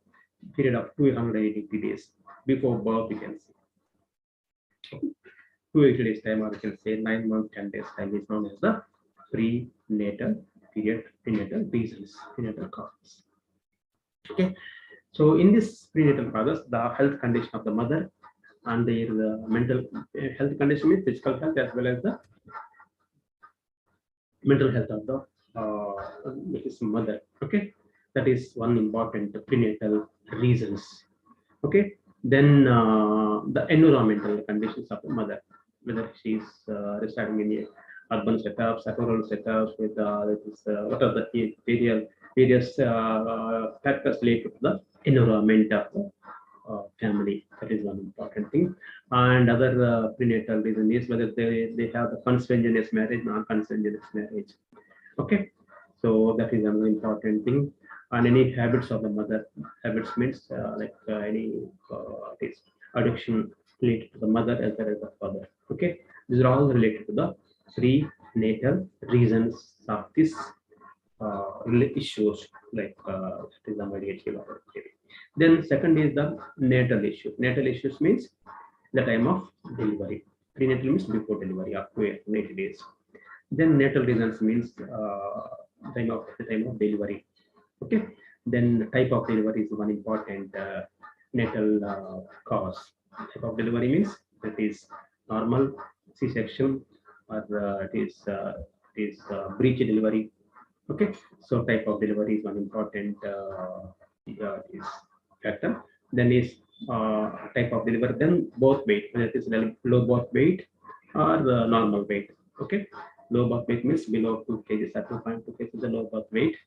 period of 280 days before birth, we can say 280 days time, or we can say 9 months 10 days time is known as the prenatal period, prenatal reasons, prenatal causes. Okay, so in this prenatal causes, the health condition of the mother and their mental health condition means physical health as well as the mental health of the mother. Okay, that is one important prenatal reasons. Okay, then the environmental conditions of the mother, whether she is residing in a urban setups, rural setups, with what are the various factors related to the environment of the family. That is one important thing. And other prenatal reason is whether they have the consanguineous marriage, non-consanguineous marriage. Okay, so that is another important thing. And any habits of the mother. Habits means any addiction related to the mother as well as the father. Okay, these are all related to the prenatal reasons of this issues, like that is the ADHD. Then second is the natal issue. Natal issues means the time of delivery. Prenatal means before delivery, up to 80 days. Then natal reasons means time of delivery. Okay. Then type of delivery is one important natal cause. Type of delivery means that is normal, C-section, or it is breech delivery. Okay, so type of delivery is one important is factor. Then is type of delivery. Then birth weight, whether it is low birth weight or normal weight. Okay, low birth weight means below 2 kgs or 2.2 kgs is the low birth weight.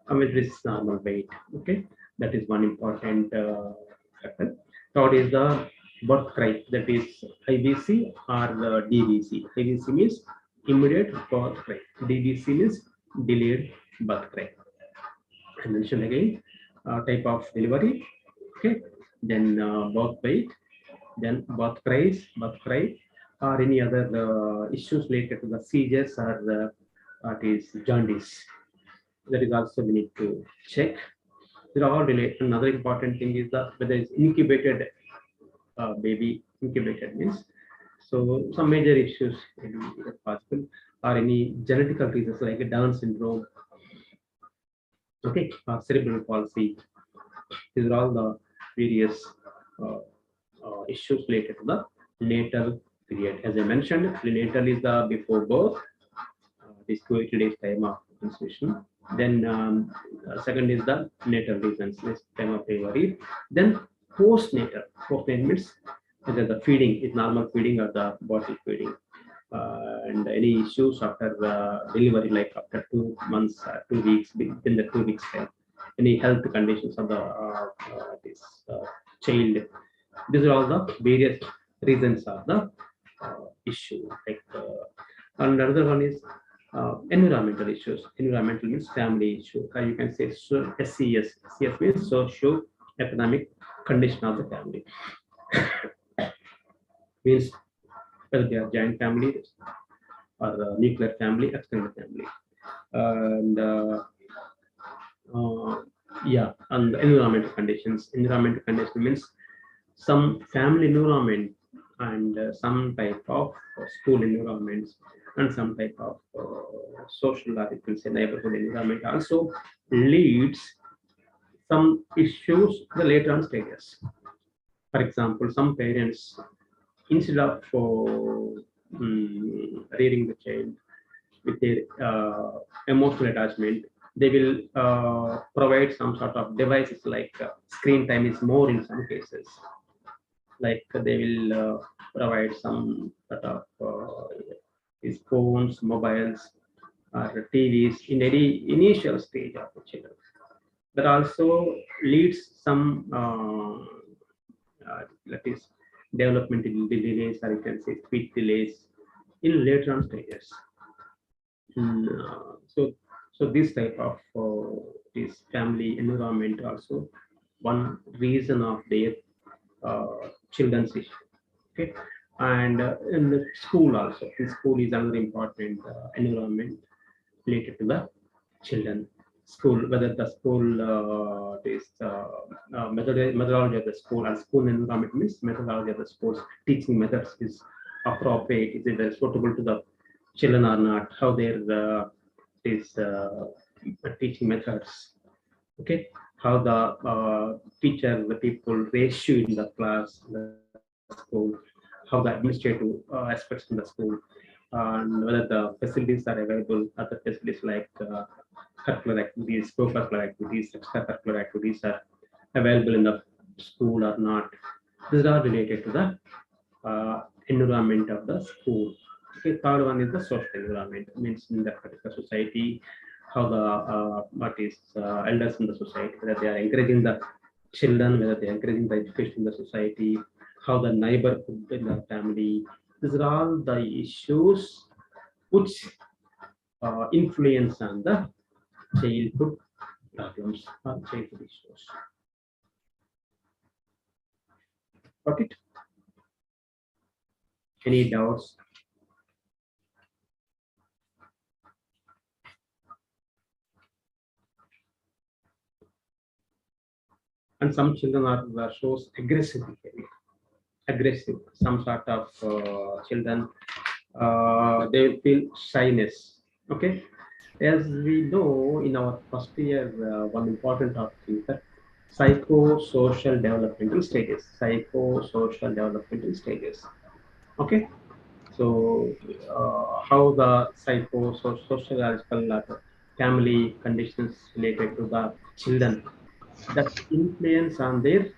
Which is normal weight. Okay, that is one important factor. Third is the birth cry, that is IBC or the DBC. IBC means immediate birth cry. DBC means delayed birth cry. I mentioned again type of delivery. Okay, then birth weight, then birth cry, or any other issues related to the seizures or jaundice. That is also we need to check. They're all related. Another important thing is whether it's incubated baby. Incubated means so some major issues may be possible, or any genetical reasons like Down syndrome. Okay, cerebral palsy. These are all the various issues related to the natal period. As I mentioned, prenatal is the before birth. This 280 days time of conception. Then second is the natal reasons, this time of delivery. Then postnatal. Postnatal means whether the feeding is normal feeding or the bottle feeding. And any issues after delivery, like after 2 months, 2 weeks, within the 2 weeks time, any health conditions of the this child. These are all the various reasons of the issue. Like, and another one is environmental issues. Environmental means family issue. You can say SCS. SCS means socio-economic condition of the family. Means whether they are joint family or nuclear family, extended family. And yeah, and environmental conditions. Environmental condition means some family environment and some type of school environments and some type of social, or you can say neighborhood environment also leads some issues the later on stages. For example, some parents, instead of rearing the child with their emotional attachment, they will provide some sort of devices, like screen time is more in some cases. Like they will provide some sort of these phones, mobiles, or TVs in any initial stage of the children. That also leads some that is developmental delays, or you can say speech delays in later on stages. So this type of this family environment also one reason of their children's issue. Okay, and in the school also, in school is another important environment related to the children. School, whether the school is methodology of the school, and school environment means methodology of the school's teaching methods is appropriate, is it suitable to the children or not, how their is teaching methods. Okay, how the teacher, the people ratio in the class, the school, how the administrative aspects in the school, and whether the facilities are available, other facilities like curricular activities, co-curricular activities, extracurricular activities are available in the school or not. These are related to the environment of the school. Okay, third one is the social environment, means in that particular society, how the what is elders in the society, whether they are encouraging the children, whether they are encouraging the education in the society, how the neighborhood in the family. These are all the issues which influence on the childhood problems or childhood issues. Got it? Any doubts? And some children are shows aggressive behavior. Aggressive, some sort of children, they feel shyness. Okay, as we know in our first year, one important topic is that psychosocial developmental stages. Psychosocial developmental stages. Okay, so how the psychosocial family conditions related to the children, that influence on their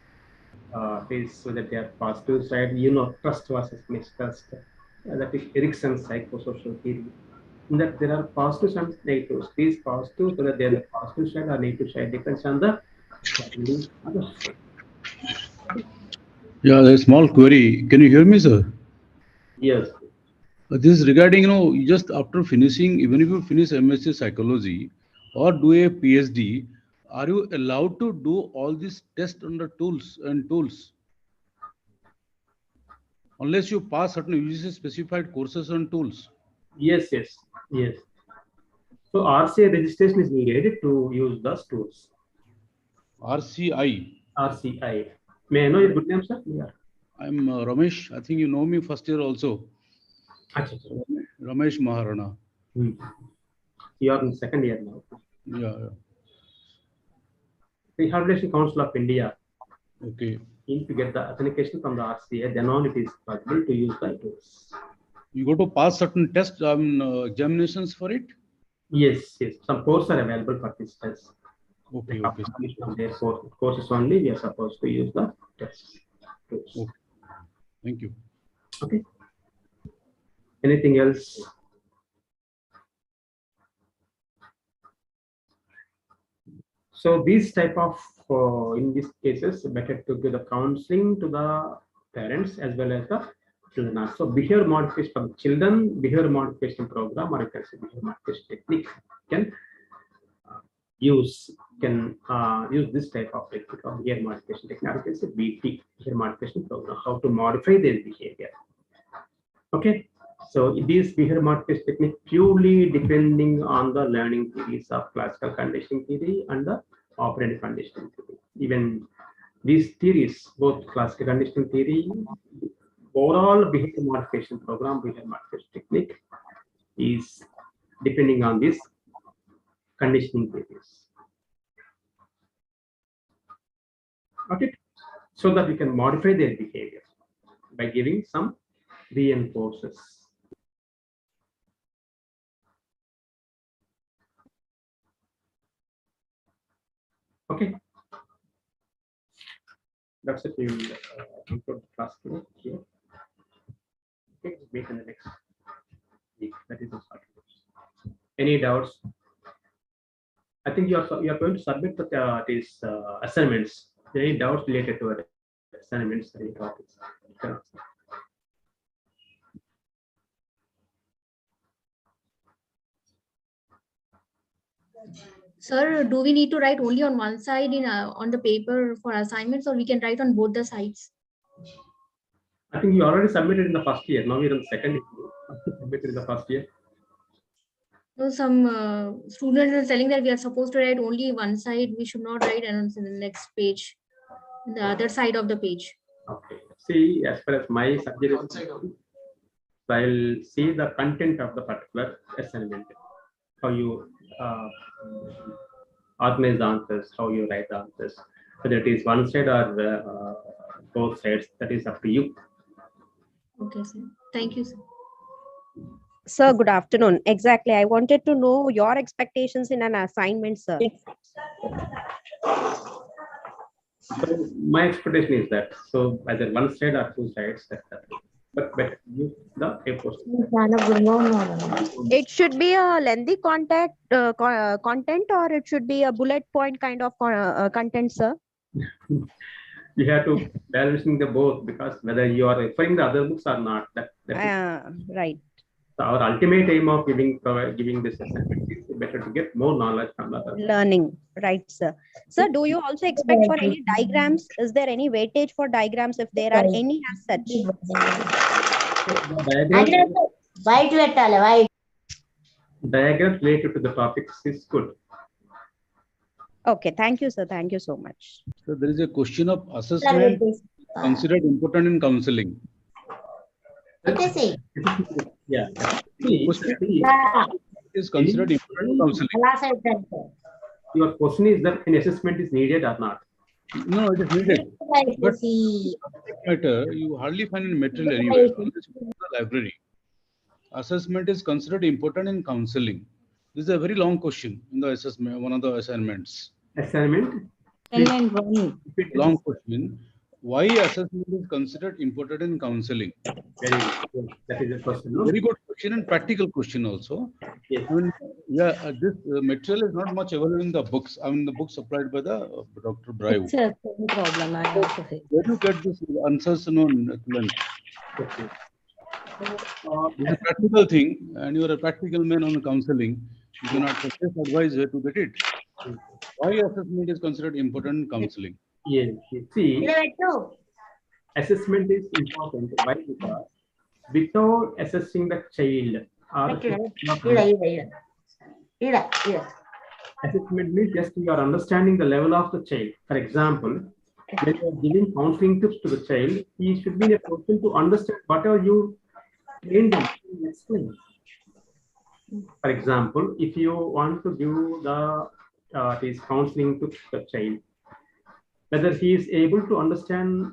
is whether they are positive side, trust versus mistrust. That is Erickson's psychosocial theory. In that there are positives and negatives. These positives, whether they are the positive side or negative side, depends on the family or the society. Yeah, a small query. Can you hear me, sir? Yes. This is regarding, just after finishing, even if you finish MSc Psychology or do a PhD, are you allowed to do all these tests under tools? Unless you pass certain UGC specified courses and tools. Yes. So RCI registration is needed to use the tools. RCI. RCI. May I know your good name, sir? Yeah. I'm Ramesh. I think you know me first year also. Achha. Ramesh Maharana. You are in second year now. Yeah. The Rehabilitation Council of India. Okay. If you get the authentication from the RCA, then on it is possible to use the tools. You got to pass certain tests, examinations for it? Yes, yes. Some courses are available for this test. Okay, Like okay. from their courses only, we are supposed to use the test tools. Okay. Thank you. Okay. Anything else? So these type of, in these cases, better to give the counseling to the parents as well as the children. So behavior modification from children, behavior modification program, or you can say behavior modification technique can use this type of technique of behavior modification technique. Or you can say BT, behavior modification program, how to modify their behavior. Okay. So these behavior modification technique purely depending on the learning theories of classical conditioning theory and the operative conditioning theory. Even these theories, both classical conditioning theory, overall behavior modification program, behavior modification technique is depending on these conditioning theories. Okay, so that we can modify their behavior by giving some reinforcers. Okay, that's it. We will conclude the class here. Okay, meet in the next week. That is the start. Any doubts? I think you are going to submit these assignments. Any doubts related to it? Assignments, any topics? Sir, do we need to write only on one side in on the paper for assignments, or we can write on both the sides? I think you already submitted in the first year. Now we're in the second year. Submitted in the first year. So some students are telling that we are supposed to write only one side. We should not write on the next page, the other side of the page. Okay. See, as far as my subject is concerned, I'll see the content of the particular assignment. How you organize the answers, how you write the answers. Whether it is one side or both sides, that is up to you. Okay, sir. Thank you, sir. Sir, good afternoon. Exactly. I wanted to know your expectations in an assignment, sir. So my expectation is that either one side or two sides, but use the A4. It should be a lengthy content, or it should be a bullet point kind of content, sir. You have to balancing the both, because whether you are referring the other books or not, Right. so our ultimate aim of giving this assignment is better to get more knowledge from the other. Learning, right, sir. Sir, do you also expect for any diagrams? Is there any weightage for diagrams if there are any as such? Diagrams related to the topics is good. Okay, thank you, sir. Thank you so much. So there is a question of assessment considered important in counseling. Yeah. Is considered important in counseling. Your question is that an assessment is needed or not? No, it is needed. But matter, you hardly find in material anywhere. Unless you go to the library. Assessment is considered important in counseling. This is a very long question in the assessment, one of the assignments. Assignment? Long question. Why assessment is considered important in counseling? Very good. That is a question. No? Very good question and practical question also. Yes. I mean, this material is not much available in the books. I mean, the books supplied by the Dr. Brayu. It's a problem. I also say. Where do you get this answers known at length? Okay. It's a practical thing, and you are a practical man on counseling. You cannot just advise where to get it. Why assessment is considered important in counseling? Yes. See, assessment is important. Why? Because without assessing the child, assessment means just you are understanding the level of the child. For example, when you are giving counseling tips to the child, he should be in a position to understand whatever you trained him to explain. For example, if you want to give this counseling to the child, whether he is able to understand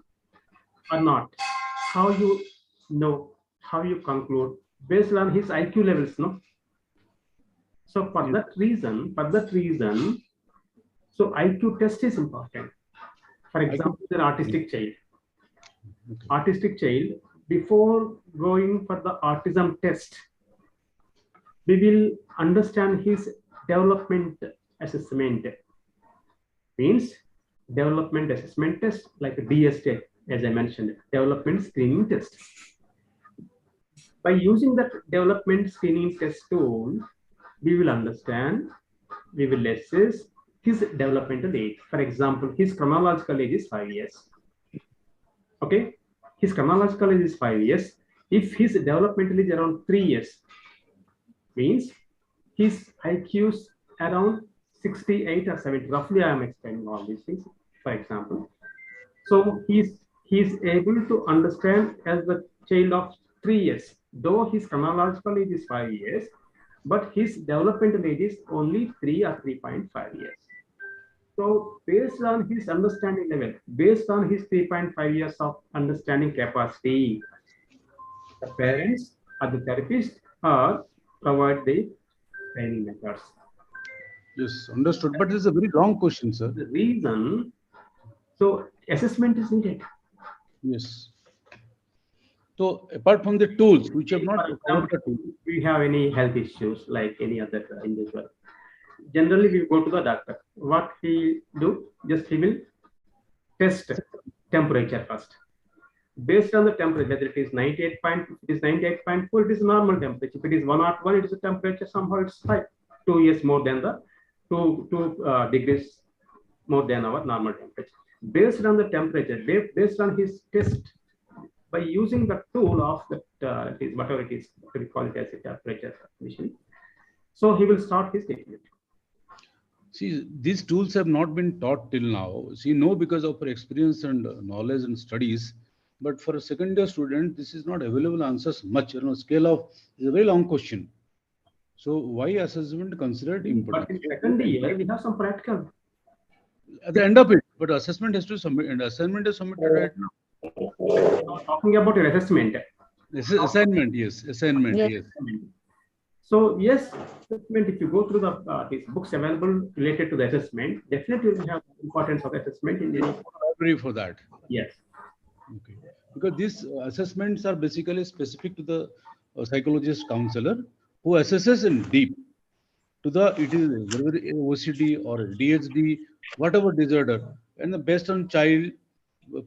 or not, how you know, how you conclude based on his IQ levels, no? So for that reason, so IQ test is important. For example, an autistic child. Okay. Autistic child, before going for the autism test, we will understand his development assessment. Means development assessment test like a DST, as I mentioned, development screening test. By using that development screening test tool, we will understand, we will assess his developmental age. For example, his chronological age is 5 years. Okay, his chronological age is 5 years. If his developmental age is around 3 years, means his IQs around 68 or 70. Roughly, I am explaining all these things. For example, so he's able to understand as the child of 3 years, though his chronological age is 5 years, but his developmental age is only 3 or 3.5 years. So based on his understanding level, based on his 3.5 years of understanding capacity, the parents or the therapist or provide the training methods. Yes, understood. But this is a very long question, sir. The reason, so assessment is needed. Yes. So apart from the tools, which have not For example, the tools. we have any health issues like any other individual. Generally, we go to the doctor. What he do? Just he will test temperature first. Based on the temperature, whether it is 98.4, it is normal temperature. If it is 101, it is a temperature somehow it's high. 2 years more than the 2 degrees more than our normal temperature. Based on the temperature, based on his test, by using the tool of that, whatever it is, we call it as a temperature machine. So he will start his treatment. See, these tools have not been taught till now. See, no, because of our experience and knowledge and studies. But for a second year student, this is not available answers much. Scale of is a very long question. So why assessment considered important? But in second year, we have some practical. At the end of it, but assessment has to submit, and assignment is submitted right now. Talking about your assessment. Assignment, yes. Assignment, yes. So yes, assessment, if you go through the these books available related to the assessment, definitely we have importance of assessment in any Library for that. Yes. Okay. Because these assessments are basically specific to the psychologist counselor who assesses in deep to the it is whether OCD or DHD, whatever disorder, and based on child,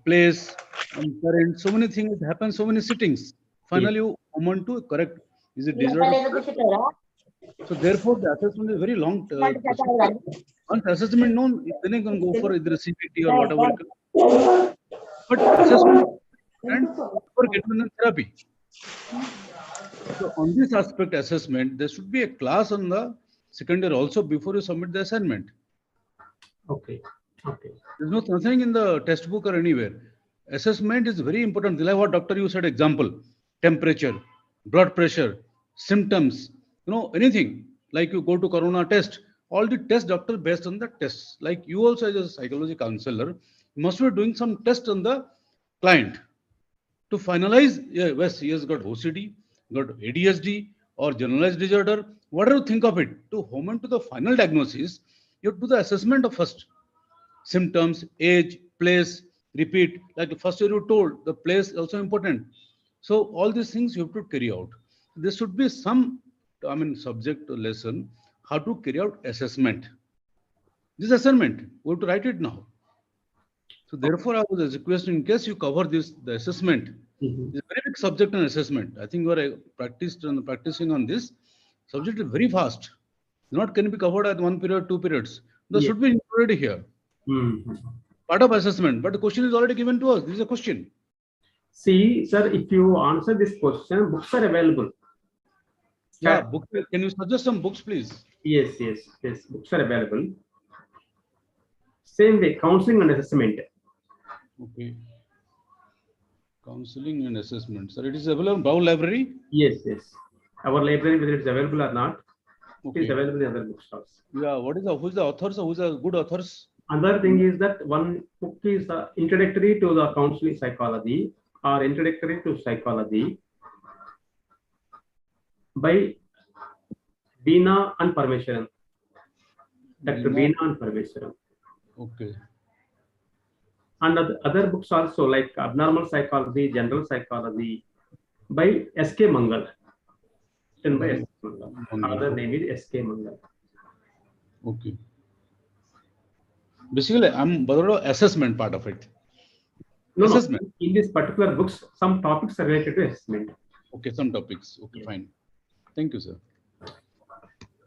place, and parent, so many things happen, so many sittings. Finally, you want to correct is it disorder. So therefore, the assessment is very long. Once assessment known, then you can go for either CBT or whatever. But assessment and for getting therapy. So on this aspect assessment, there should be a class on the second year also before you submit the assignment. Okay. Okay. There's nothing in the textbook or anywhere. Assessment is very important. Like what doctor you said, example, temperature, blood pressure, symptoms, anything. Like you go to corona test, all the test doctor based on the tests. Like you also as a psychology counselor, must be doing some test on the client to finalize, yes, he has got OCD, got ADHD or generalized disorder, whatever you think of it. To home into the final diagnosis, you have to do the assessment of first. Symptoms, age, place, repeat. Like the first year you told, the place is also important. So all these things you have to carry out. There should be some, subject or lesson, how to carry out assessment. This assignment, we have to write it now. So therefore, I was requesting, in case you cover this, the assessment, it's a very big subject and assessment. I think you are practicing on this subject is very fast. Not can be covered at 1 period, 2 periods. That should be included here. Part of assessment, but the question is already given to us. This is a question. See, sir, if you answer this question, books are available. Yeah, book. Can you suggest some books, please? Yes, books are available. Same way, counseling and assessment. Okay. Counseling and assessment. Sir, it is available in Brown Library? Yes. Our library, whether it's available or not, it is available in other bookstores. Yeah, who's the authors or who's the good authors? Another thing is that one book is the introductory to the counseling psychology or introductory to psychology by Veena and Parmeshwaran. Dr. Veena. Veena and Parmeshwaran. Okay. And other books also like Abnormal Psychology, General Psychology by S.K. Mangal. Written by S.K. Mangal. Other name is S.K. Mangal. Okay. Basically, I'm bothered about assessment part of it. No, Assessment. no. In these particular books, some topics are related to assessment. Okay, some topics. Okay, Yes. fine. Thank you, sir.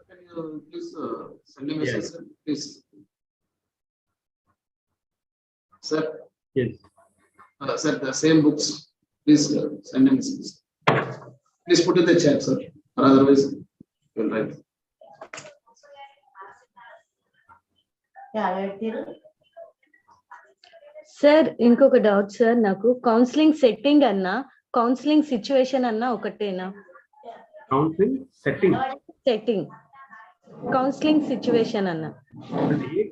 Can you please send a message, Yes. sir? Please. Sir, Yes. sir, the same books. Please send a message. Please put in the chat, sir. Or otherwise, you'll write. Sir ఇంకొక doubt sir, నాకు counselling setting అన్నా counselling situation అన్నా ఒకటేనా? Counselling setting setting counselling situation అన్నా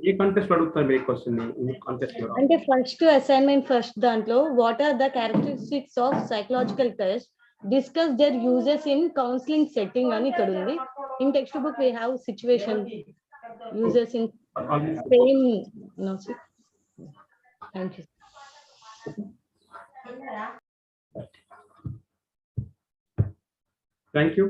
ఏ context అడుగుతారు మీ question context అంటే ఫస్ట్ అసైన్మెంట్ ఫస్ట్ దాంట్లో what are the characteristics of psychological test discuss their uses in counselling setting అని ఇక్కడ ఉంది. In textbook we have situation uses in same. Thank you. Thank you.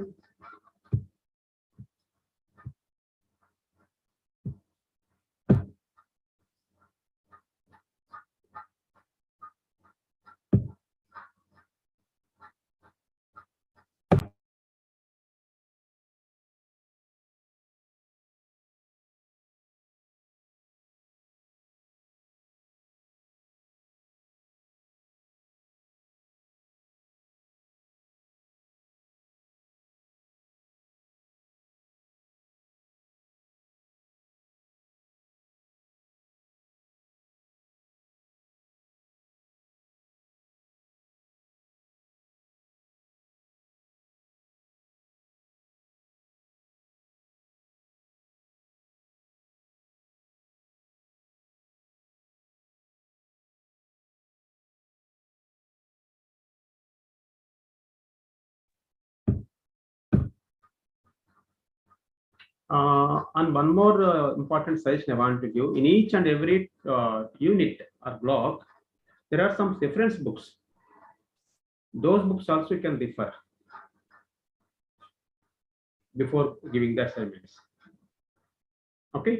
And one more important suggestion I want to give: in each and every unit or block, there are some reference books. Those books also you can refer before giving the assignments. Okay.